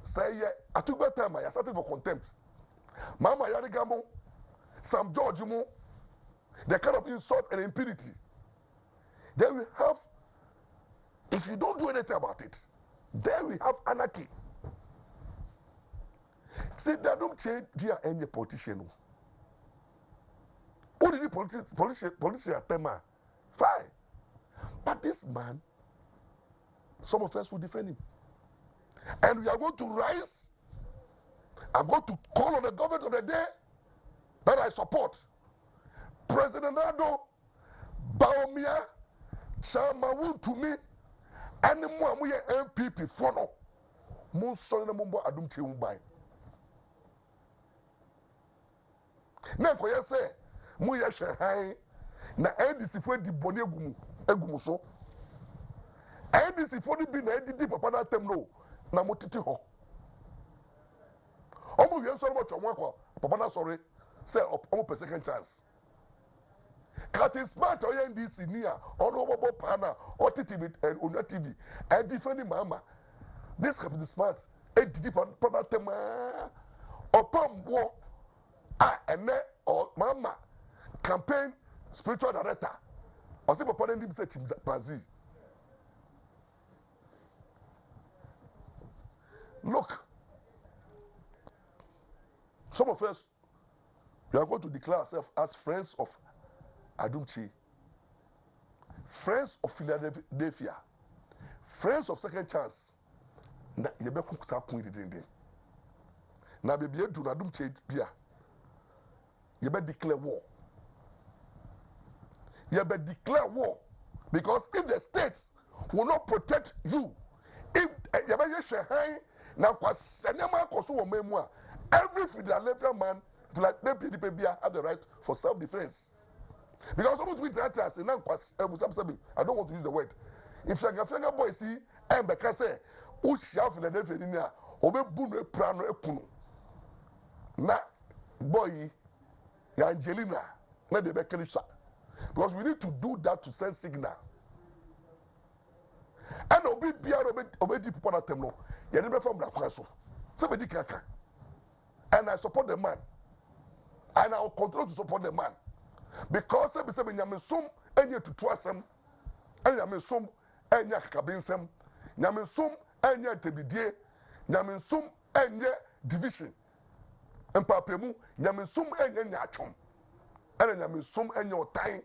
Speaker 1: say yeah, I took that time I started for contempt. Mama Yarigamo, Sam George, the kind of insult and impunity. Then we have, if you don't do anything about it, then we have anarchy. See, they don't change any politician. Who did the politician at them? Fine. But this man, some of us will defend him. And we are going to rise. I'm going to call on the government of the day that I support. President Nado, Baomia, Chama WONTUMI, and the Mwamuye MPP for no. Mun sorry na mumbo adum che umbai. Na koye se mu ye hwe na NDC fo di boni egumu so. NDC fo di na edidi papa na tem no na motiti ho. Omo wi enso mo chomwa kwa papa na sorry say omo per second chance. Captain Smart or NDC near on over pana or TV and on TV and defending mama. This Captain Smart a DD product upon war and or mama campaign spiritual director or see papa him say Panzi. Look, some of us we are going to declare ourselves as friends of Adumchi, friends of Philadelphia, friends of second chance. Na yebe kukuta point dinde. Na baby edu na Adumchi bia. Yebe declare war. Yebe declare war because if the states will not protect you, if yebe yeshe na kwa senema koso wo memu a, every Philadelphia man Philadelphia have the right for self-defense. Because someone tweets at us and I don't want to use the word. If younger boy see and because say Ushia Philadelphia in there, Obe Bunu Prano Ekuno. Na boy Angelina, let the Bekelisha. Because we need to do that to send signal. And Obe deep upon that temno. You never from the council. Somebody can. And I support the man. And I will continue to support the man. Because se be nyame som enye tutu asem nyame som enye kakabensem nyame som enye tebidie nyame som enye division empapemu nyame som enye nyatwom ana nyame som enye otan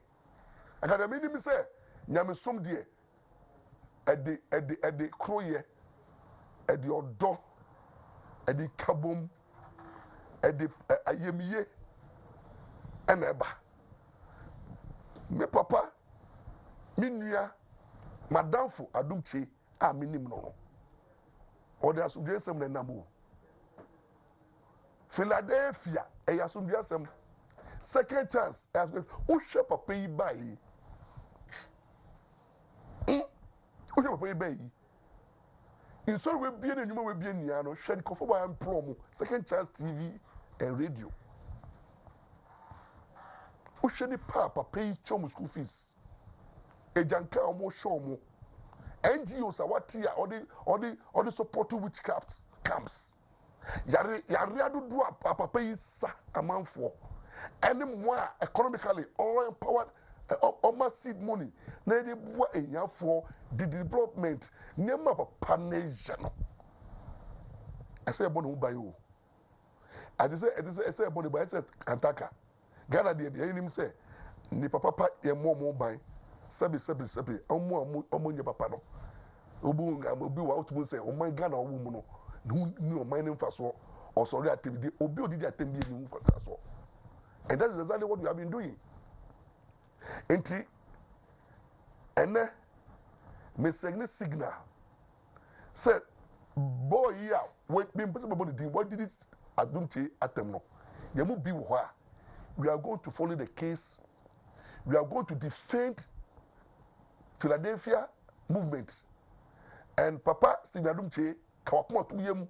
Speaker 1: akademi ni mi se nyame som die edi kroye edi odo edi kabom edi ayemiye ena eba. Me papa, me nua, madam for Adumchi, a minim no. Or there are some Nsem na namu. Philadelphia, a yasum Nsem. Second chance, as who shall papa yi buy? Who shall papa yi buy? In so we be any we be any ano. Shed kofoba and promo. Second chance TV and radio. Usheni papa pay chomu school fees. Ejanka omo shomu. NGOs are what here or the support witchcraft camps. Yari do papa pay sa amount for. Any more economically or empowered or seed money. Na de bua enya for the development. Nema papa nejano. I say abon buy you. I say abon buy say Kantaka. Ghana de enim say ni papa ye mo ban sabi omo nye papa no obi wa otumu say o man Ghana owo mu no ni o man nfa so or sorry activity obi odidi atembi ni nfa so, and that is exactly what we have been doing. Enti ene me signal say boy ya we be possible body din what did it Adumchi atem no ye mu bi wo ha. We are going to follow the case. We are going to defend Philadelphia movement and Papa Steve Adumche kawakuma tuyem.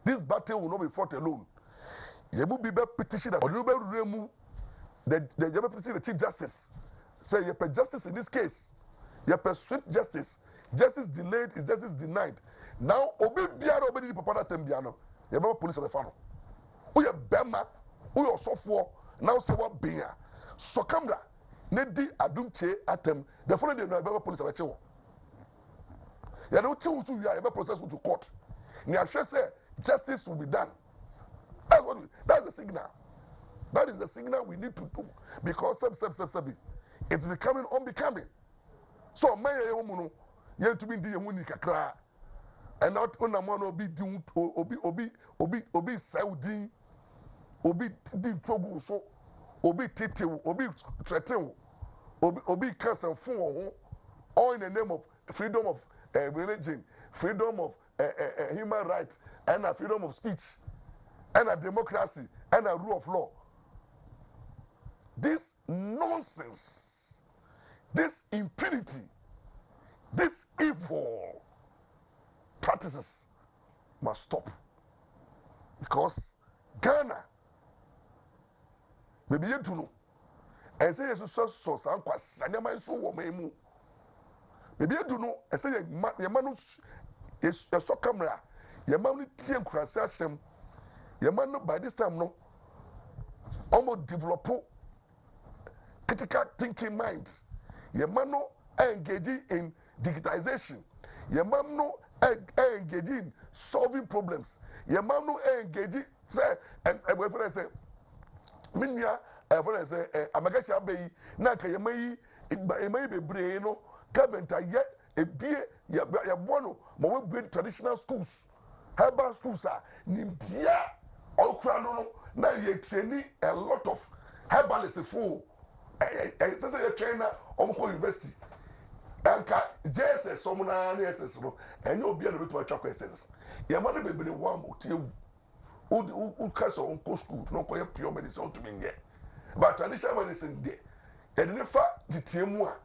Speaker 1: This battle will not be fought alone. Yebu be petition that Odube Remu the petition the Chief Justice. Say yepe justice in this case. Yepe swift justice. Justice delayed is justice denied. Now obi biara obi di papa that time biano. Yebe police of the fano. Uye bema, uye osofo. Now say what biya. So kamda. Nedi Adumche atem. The following day no yebe police of the chewo. You don't choose who you are, you process to court. You say justice will be done. That's the signal. That is the signal we need to do. Because it's becoming unbecoming. So, you to be the kakra. And not on a man obi Saudi, obi di togu so, obi tete, obi threaten, obi cancel phone, all in the name of freedom of religion, freedom of human rights, and a freedom of speech, and a democracy, and a rule of law. This nonsense, this impunity, this evil practices must stop. Because Ghana, maybe you do know, and say yes, so some question, so maybe you do know, and say your man is so camera, your man TM crasham, your man by this time no almost develop critical thinking minds. Your man no engaging in digitization. Your man no engaging in solving problems. Your man no engaging say and when I say minya when I say amagacha be na ka yemai be brain no government yet a beer ya bono ma we build traditional schools herbal schools are nimpia okra no na ye training a lot of herbalists for say you train na omko university anka JSS somo na SS no enye obi na beto atwa SS ye ma no bebere wa mo tie u kaso onko school no ko ye pure medicine to me here but traditional medicine there e dey fa titie mu a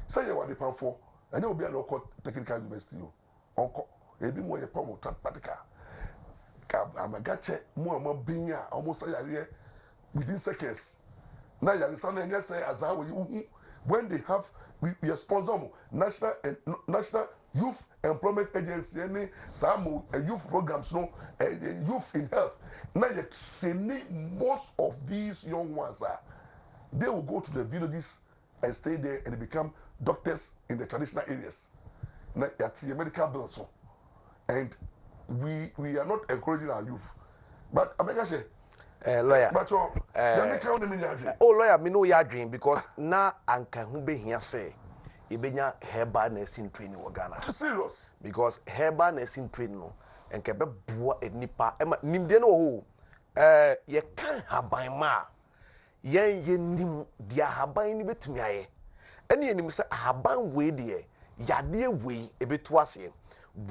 Speaker 1: say you want the pan for and you will be an technical university onko ebi mo ye pom practical amagache mo binya almost say within seconds na ya say na say azawo when they have we sponsor national youth employment agency any some youth programs no youth in health na you most of these young ones they will go to the villages and stay there and become doctors in the traditional areas. That's the medical bill so. And we are not encouraging our youth. But I say,
Speaker 8: lawyer.
Speaker 1: But
Speaker 8: lawyer, me know your dream because na anka humbe here say ibenya herbal nursing training in Ghana.
Speaker 1: Serious.
Speaker 8: Because herbal nursing training no enke be boa enipa nimde no ho ye kan haban ma yen nim dia haban ni betumi aye ene nim se haban we de yade we ebetu ase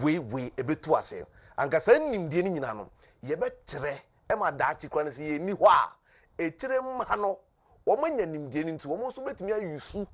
Speaker 8: we ebetu ase anka sa nim de ni nyina no ye betre e ma da chikra ne se ye ni ho a e kire ma no wo manya nim de ni nti wo so betumi ayusu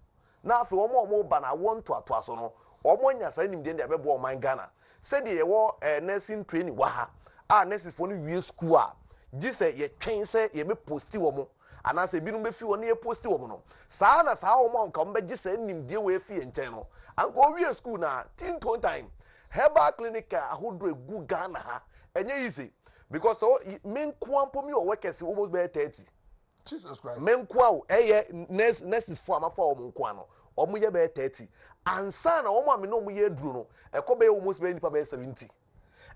Speaker 8: na afi wo ba na won to aso no wo manya sa nim de de be bo man Ghana se de ye wo nursing training wa ha a nurses for no wie school a gi se ye twen se ye be posti wo mo anase binu be fi woni e posti wo no saa na saa wo mo nka mbegi saa nimdie we fi enchen no anka owie school na tin time herbal clinic ahodo egu Ghana ha enye easy because so men kwampo mi o workers almost be 30
Speaker 1: Jesus Christ
Speaker 8: men kwa nurses for amafa wo nkwa no omo ye be 30 ansa na wo ma me no mo ye duro no ekọ be almost be nipa be 70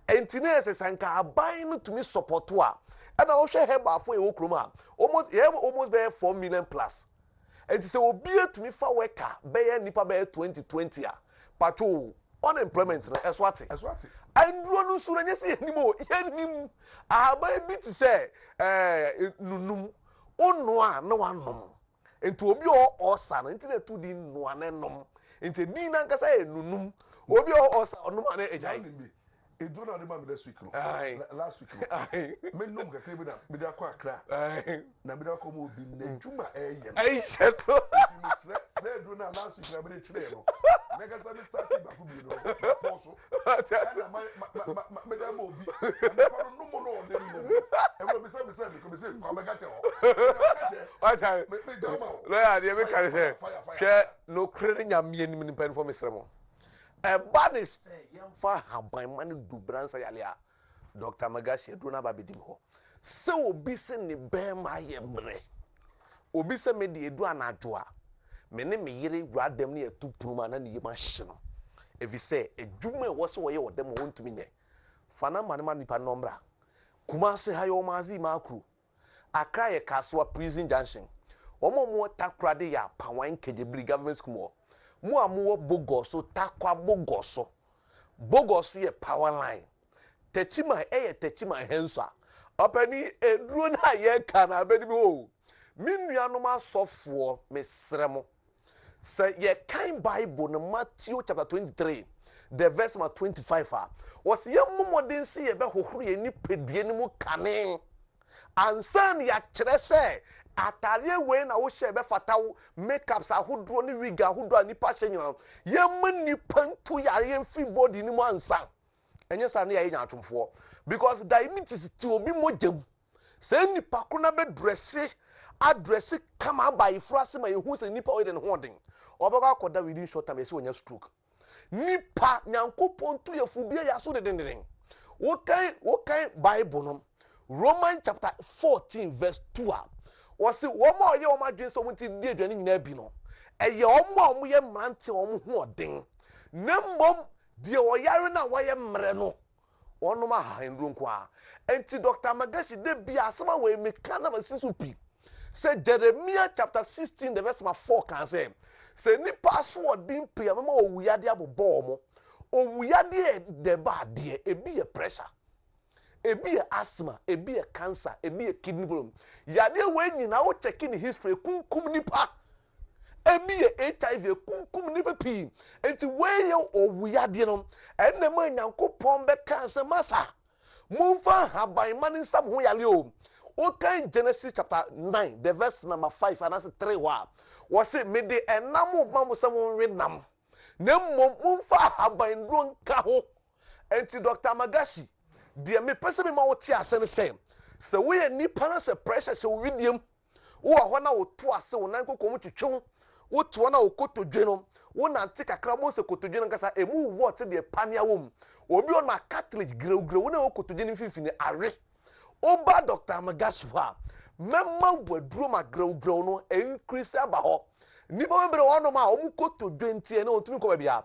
Speaker 8: entine sanka aban no tumi support a and I also have a for a croma almost be 4 million plus. And so will be to me for worker be nipa be 2020 patrol unemployment as what and run soon and yes anymore yen I bit to say nunum onwa no one nom into obi or san internet to the no one nom into dinner say nunum obi or san no man ejai
Speaker 1: it do not remember this week last week me no ga kre be da kwa akra na be da ko mo bi na djuma eye say do na last week na be chire no mega say start back bi no pause and my dem obi me ko no mo no dem no e we be say me say ko mega che
Speaker 8: What
Speaker 1: me jama
Speaker 8: no ya dey make carry say she no credit nyame anim ni pen for me sremo e bad is yemfa haban man du bransa yale a Dr. Magashi do na ba bedim ho se obi se ne ben ma ye mre obi se me de edu anajo a me ne me yire wradam ne etu pruma na ne yema hye no evi se edwuma e wo se wo ye wodam wontumi nye fana manema nipa nombra Kumasi hayo mazi makru Accra ye Kaswa prison junction omo takrade ya pawan kejebri government school mo amuwo bogoso takwa bogoso ye power line techima techima hensa opani eduro na ye kana bedi o minnuanom asofo mesremo say ye kind Bible no Matthew chapter 23 the verse 25 was ye momodin si ye be hohoro ye ni pedue ni mu kane ansan ya kire se atare we na wo she be fataw makeups ahodro ni wig ahodro ni pa hye ye mani pantu yare mfi body ni mu ansan enye sa na ye nya atwomfo because diabetes ti obi mojam se nipa kuna be address kama by frase ma yehu se nipa we den hoden obega akoda within short time se onya stroke nipa nyankopon tu yefubie ya so den wokai Bible no Romans chapter 14 verse 2 was womo ye womo adwen so munti die adwane nyina bi no eye omo ye mrante omo hoden nembom die oyare na waye mre no onoma handru nko a enti Dr. Magashi de bia asema we meka na masisupi say Jeremiah chapter 16 the verse 4 can say nipa so odin pia mama owuyade abobo mo owuyade de ba de ebi ye pressure ebi ye asthma ebi ye cancer ebi ye kidney problem yade we nyina wo checking history kunkum nipa ebi ye HIV kunkum nipa pi enti we ye owuyade no enne ma nyankopon be cancer masa mumfa haban man nsam ho yale o okay Genesis chapter 9 the verse number 5 and that's 3 was it me de enamo mamu samon renam nemmom mumfa haban dron ka ho enti Dr. Magashi de me pese me ma wote ase ne se we nipa na se pressure se widiem wo ho na wo to ase wo nan kokom twetwe wo to na wo kotodwe no wo na ante kakra mo se kotodwe no kasa emu wo te de pania wom obi on na cartilage grew na wo kotodwe no fifini are oba Dr. Magashi wa memma waduro ma grew no increase aba ho nipa bebre wono ma omu kotodwe ntie na ontumi ko bia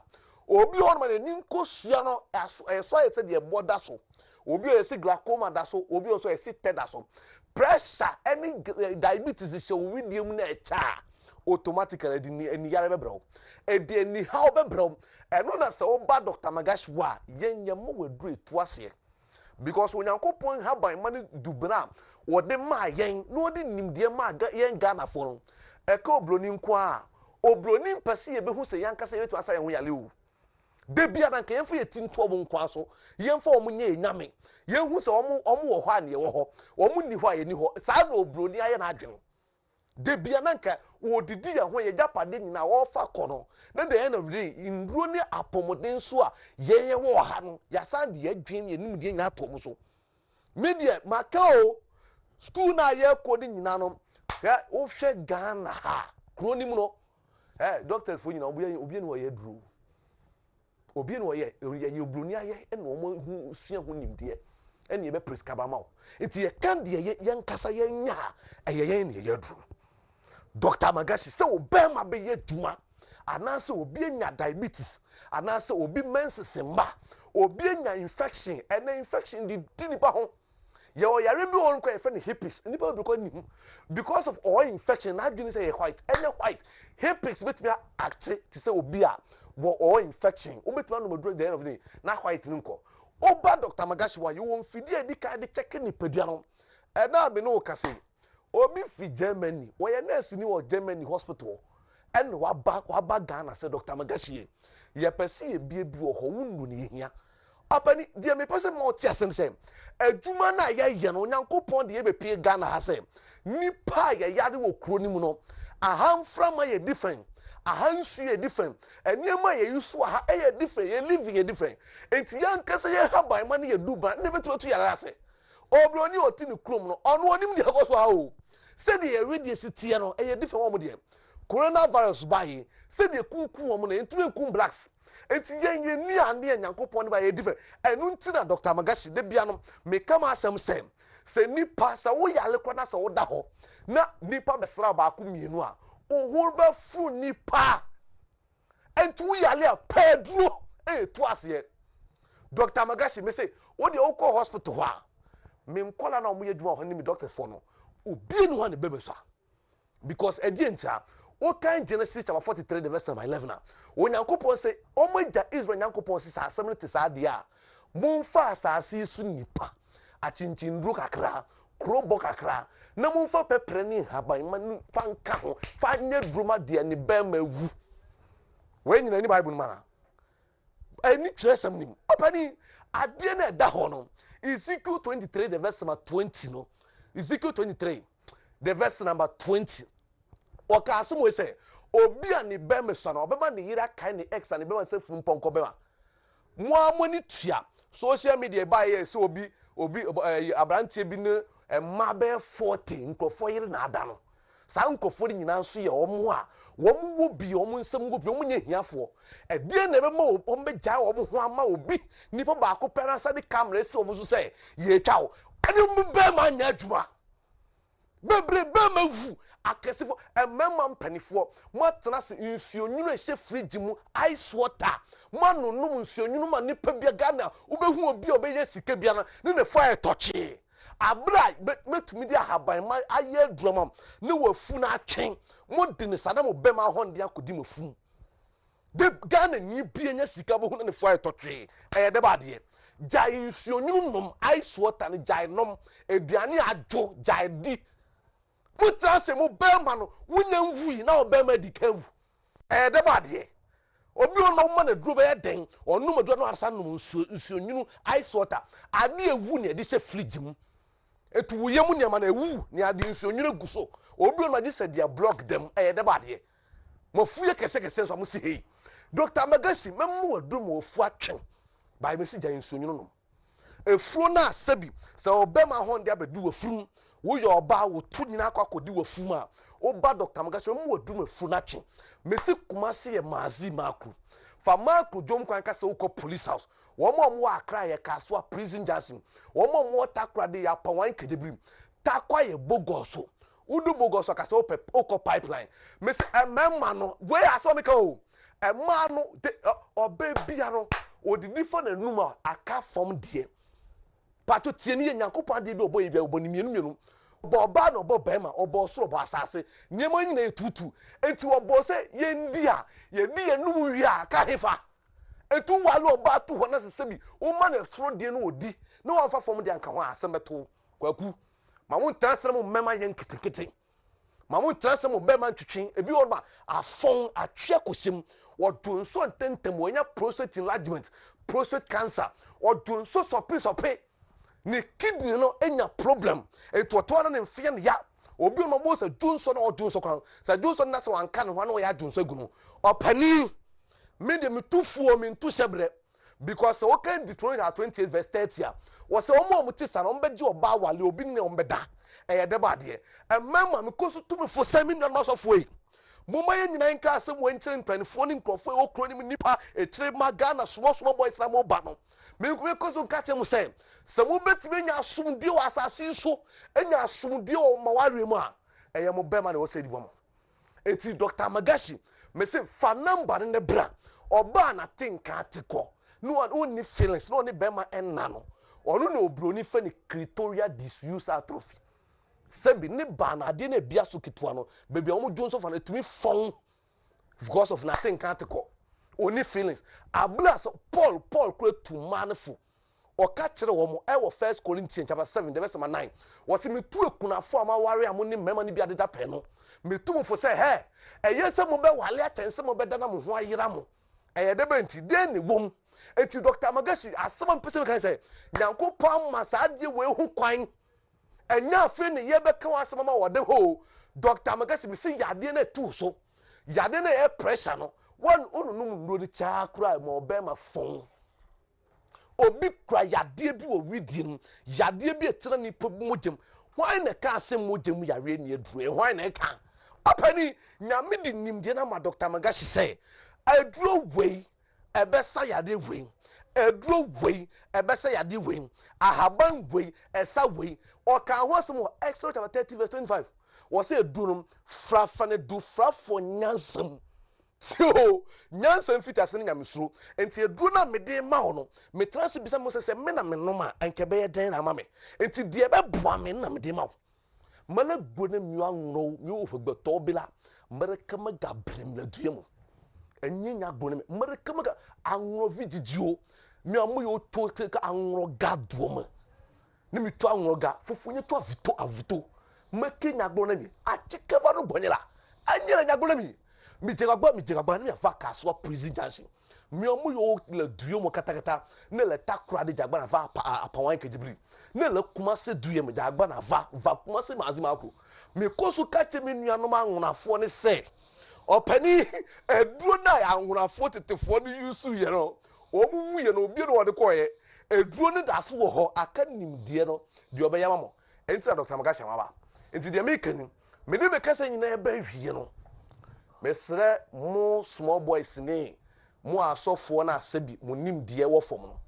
Speaker 8: obi on ma ni nkosua no eso yete de boda so obi esi glaucoma da so obi also esi teda so pressure any diabetes is show widiem na echa automatically ni yare bebro e de ni how bebro eno na se oba Dr. Magashi wa yenyam waduro etu ase because onyankopon haban man dubra wode ma yen no de nimde ma yen Ghana for no e ka obroni nko a obroni mpese ye behu se yankasa yetu asa ye ho yale o de bia na kan yemfa yetinto omo nko aso yemfa omo nye nyame yehu se omo wo ho ane wo ho omo ni ho aye ni ho sa na obroni aye na adwen de bia na nka wodidi ya ho ye japade nyina wo fa kono na the end of the day nduro ni apomoden so a ye wo ha no ya san de adwen ye nim de nyina atom so media makao school na ye kodi nyina no ya wo hwe Ghana ha kronim no doctors fo nyina obi no ye duro obi no ye obroni aye na omo hu sua ho nimde ene ye be prescribe ma o enti ye kan de ye nkasa ye nya ye ne ye duro Dr. Magashi se obema be ye duma anase obi nya diabetes anase obi menses mba obi nya infection ene infection di nipa ho ye o yare bi won ko e fe ne herpes nipa bi ko ni because of all infection na dwini say white ene white herpes bit me act to say obi a wo all infection obetuma no modro the end of the day na white nko oba Dr. Magashi wa you won fidi edi ka de check ni padua no e na be no ka say obi fi Germany we nurse ni wo Germany hospital en waba Ghana say Dr. Magashi ye pese ye bie wo ho wunu ni hia apani de me pese mo ti asen say adwuma na ye no nyankopon de ye be pie Ghana ha say nipa ye yare wo kro ni mu no ahamframa yɛ different ahansu yɛ different ɛnneɛma yɛ yusu aha ɛyɛ different yɛ living yɛ different enti yɛn kasa yɛ haban ma ne yɛ duban ne betu to yɛra ase obroni oti ne krom no ɔno onim deɛ ɛkɔ so ha o sɛdeɛ yɛwe deɛ si teɛ no ɛyɛ different wɔn deɛ coronavirus bae sɛdeɛ kunkun wɔn no ntumi nkun blacks enti yɛn yɛ nua ne yɛ nyankopɔn ne ba yɛ different ɛnu nti na Dr. Magashi de bia no meka ma asɛm sɛm sɛ nipa sɛ wo yale kɔ na sɛ wo da hɔ na nipa bɛsra baako mmienu a ohun bɛ fu nipa ɛnti wo yale a pɛduro to aseɛ Dr. Magashi me say wo de wo kɔ hospital hɔ a me nkola na mo yɛ dwuma hɔ ne me doctors for no obi no ne bebe so because edienta o kan Genesis chapter 43 the verse number 11 na onyankopɔn say omagya Israel nyankopɔn say sa asɛm te sa de a momfa asase su nipa achinchinru kakra krobo kakra na momfa pepre ne haban man fa nka ho fa nya druma de ne ba ma wu we nyina ni Bible ma na ani tresem nim opani ade na da ho no Ezekiel 23 the verse number 20 no Ezekiel 23 the verse number 20 oka asem we say obi a ne ba me so na obeba ne yira kan ne ex ne be se fun ponko bema mo amoni tua social media ba ye se obi abrantie bi ne emma be 40 nkofo yire na ada no sa nkofo ni nyina nso ye omo a wom wo bi omo nsem go bi omo nya hiafo e die na be ma omo be gya omo ho ama obi nipa ba ko pera sa de camera si omo so say ye twa wo ade omo be ma nya adwuma bebre be ma wu akesefo emema mpanifo mo atena se nsuonyunu ehye fridge mu ice water mo anonum nsuonyunu ma nipa bia Ghana ubehu obi obeye sika bia na ne fo etoche abra metumi dia haban ma aye drama ne wafu na atwen mo de ne sada mo be ma honde akodi mafu de Ghana ni bia nya sika bo hu ne fo etoche de ba de jai nsuonyunu nom ice water ne jai nom eduane adwo jai di mutra se mo bema no wunya nwui na obema dikawu de bade obi ono ma na duro be den onu maduro no arsa no nsuonyunu ice water ade ewu ne de se fridge mu etu wuyem ne ma na ewu ne ade nsuonyunu guso obi ono agise dia block dem de bade mo fuye kese so mo si hey Dr. Magashi memu wadu mo fu atwen ba me si gya nsuonyunu no efuro na asabi se obema honde abedu wafuru wo yo ba wo tu nyina akodi wafu a oba Dr. Magashi mo wadu mafu na twe mesi kumase ye maazi makru fa makru jom kwan ka se wo police house wo mo akra ye kaswa prison junction wo mo takra de ya pawan kedebrim takwa ye bogoso udu bogoso ka se wo pipeline mesi emma no we aso me ka o emma no oba bia no odidi fa na numa aka form de pato tie ne Nyankopɔn de bi oboye bia obonimienu boba no bobema obo so obo asase nyema nyina etutu enti obo se yendi a yedi enum wi a ka hefa etu wale oba to ho na sese bi o ma na soro de no odi na won fa fom de anka ho asemeto kwaku ma won transfer mo mema yen kitikiti ma won transfer mo bema ntwetwen ebi won ma afon atwe kosim wodun so ntentem wonya prostate enlargement prostate cancer wodun so sopi ni kidney no enya problem eto na mfie ne ya obi no bo sa junso na odunso kwan sa junso na se wanka ne ho na ya junso gu no opani me de metufuo me ntu sebre because o kan Deuteronomy 28 verse 30 a wo se omo mutisa na ombeje oba wale obi ne ombeda de ba de emma me koso tumi fo sami no so fo yi moma ye nyina nka asem wo nkyere mpanifo ne nkrofo e okro ni nipa ekire ma Ghana small boys na mo ba no me koso nka che mo se mo betime nya asumdie wa asase so enya asumdie o maware mu a eye mo bema na wo se di bom enti Dr. Magashi me se fa number ne bra oba na tinka atiko no one ni feelings no ni bema enna no onu na obroni fa ni clitoral disuse atrophy sebi ni ba na ade na bia so ketwa no baby omo jonso fa na tumi fon because of nothing can't call only feelings abla so Paul create to manful o ka kire wo mo e wo 1 Corinthians chapter 7 the verse 9 was me tu ekunafo ama ware am ni mema ni bia de da pe no me tu mo fo say he eyese mo be wale atense mo be da na mo ho ayira mo eye de benti de ni wom eti Dr. Magashi asema mpese kan say Nyankopon ma saade we hu kwan enya afi ne ye be kan asema ma wode ho Dr. Magasi me say yade na tu so yade na e pressure no one onunum ndro de cha kura ma obema fon obi kura yade bi o widie no yade bi etira ni mogem why na ka asem mogem yare ni aduro why na ka apani nyame di nimde na ma Dr. Magasi say aduro wei ebesa yade wei aduro wei ebesa yade wei ahaban wei esa wei o kan ho asem Exodus chapter 30 verse 25 was say dunum frafane du frafo nyansam so nyansam fitase ne nyamesuro enti eduru na mede ma ho no metrase bisa mo se me na me noma anke be den na ma me enti de be boa me na mede ma ho mala gbona mi anwo mi o hogbeto bila mereka maga brem la duemu enye nya gbona me mereka maga anwo vigigio mi amoyo to ka anwo ga duoma ne mi to anwo ga fufu nye to avito avuto make nyagbona mi achike ba no gbonyela anyela nyagbona mi jegagba ni afa kaso prison junction mi omoyo le duomo katakata ne le takura de jagba na va apawan kejibri ne le kuma se duomo jagba na va kuma se mazima akro mi kosu kache mi nuanom anwonafo ne se opani eduro na anwonafo tetefo ne yusu ye no omu wuye no obi no wode koye eduro ne daso wo ho aka nimdie no de obeyama mo enti Dr. Magasi amaba enti de me kani me de me kasa nyina e ba hwie no mesre mo small boys ni mo asofo na asabi mo nimdie wo fom no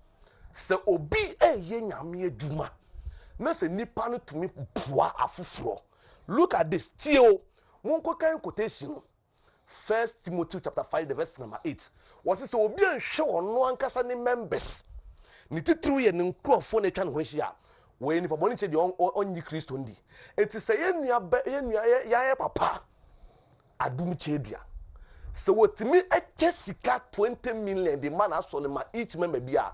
Speaker 8: se obi eye nyame adwuma na se nipa no tumi bua afoforo look at this still mo kan quotation 1 Timothy chapter 5 the verse number 8 was say obi anhwe ono ankasa ni members ni titru ye ni nkrofo na twa ne ho hia we ni paboni che de onyi Kristo ndi enti se ye nua ya papa adum chebia se wotimi eche sika 20 million the man asolema each member bia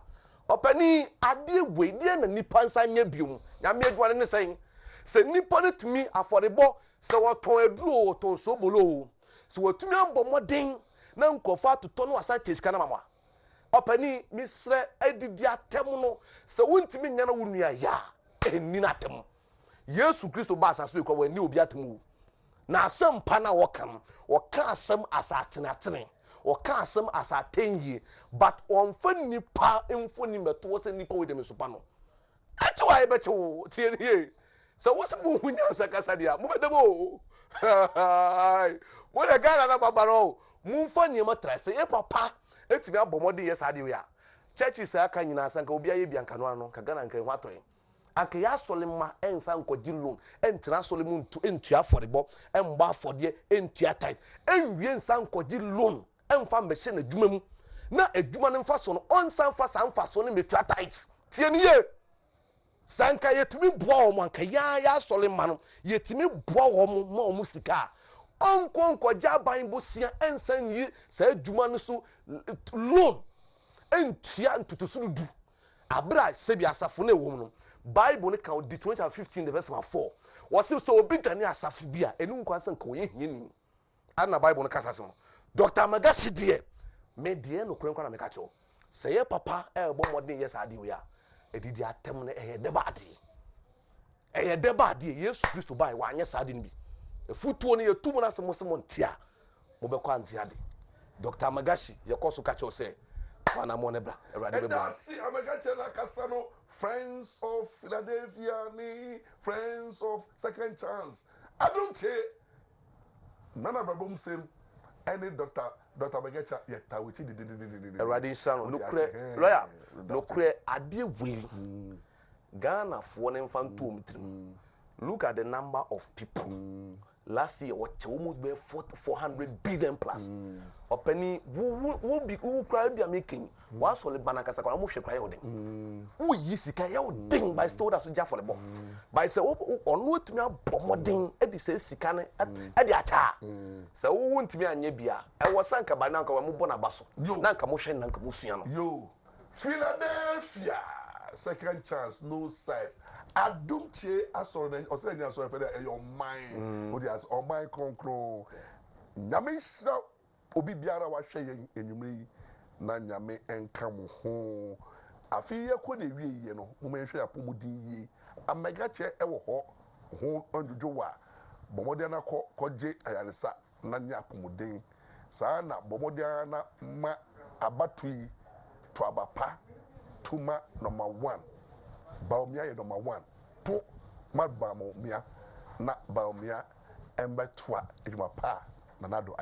Speaker 8: opani ade we de na nipa nsa nya biom nyame adwane ne sen se nipa ne tumi afọrebo se woton aduro woton sobolo se wotumi ambo moden na nkofa atoto no asa chesika na mama opani misre edidi atem no se wontimi nya na wonua ya enni na atem Yesu Kristo ba asaso ko wani obi atem na asem pa na woka asem asatenatene woka asem asatenyi but onfa nipa emfoni meto se nipa we dem so pa no achi wa ebe chewo tie nie se wo se bu hunya sakasa dia mo bedebo mo de gana na babaro mo mfa nyema trase e papa etimi abomode yes ade we a church se aka nyina sanka obi aye bia nkano ano ka gana nka ho atoy anke ya solema ensa nkoji loan entra solemu entua afọrebo emba afọde entua type enwie ensa nkoji loan emfa mbehye na dwuma mu na adwuma ne mfa so no onsa mfa sanfa so ne metua tight tie ne ye sanka yetumi boa wo anka ya solema no yetumi boa wo ma wo sika onkonkoja ban bosia ensa yi sa adwuma no so loan entua ntutusuru du abra sebi asafo na ewo no Bible ne ka di 2015 the verse 4 was so obi dane asafu bia enu nkwansa nka oye hieni ana Bible ne kasa se Dr. Magasi de me de no kwenkwa na me ka cho se ye papa e bo modern yes ade we a edidi atem ne eye de ba de Yesu Kristo bai wa anya sade ne bi efutuo ne yetum na se mo ntia mo be kwa ntia de Dr. Magasi ye koso ka cho se wana mo nebra erade be bo
Speaker 1: si Amagache na kasano friends of Philadelphia ni friends of second chance adunche nana babom sem any doctor Amagache yeta wichi de
Speaker 8: erade sano no kure lawyer no kure ade we Ghana for ne mfantom trim look at the number of people last year what almost be 400 billion plus openi wo bi wo kra bia making wa so le banakasa kwa mo hwe kra yodin wo yi sika yodin by stoda so ja for the ball by say onu atumi abomodin e di say sika ne e di acha say wo ntumi anya bia e wo sanka ba na nka wa mo bona baso na nka mo hwe na nka mo sua no
Speaker 1: yo Philadelphia second chance no size adumche asore o se nya asore fe dey your mind o dey as o mind konkron nyame hira obi biara wa hwe yen enwumre na nyame enka mo ho afi ye ko na wie no mo menhwe apomudin yi Amagache e wo ho onjojo wa bɔmmɔden na kɔgye ayaresa na nya apɔmuden saa na bɔmmɔden na ma abatui to abapa tuma number 1 baomia yɛ number 1 to ma baomia na baomia emba toa edwuma pa na nado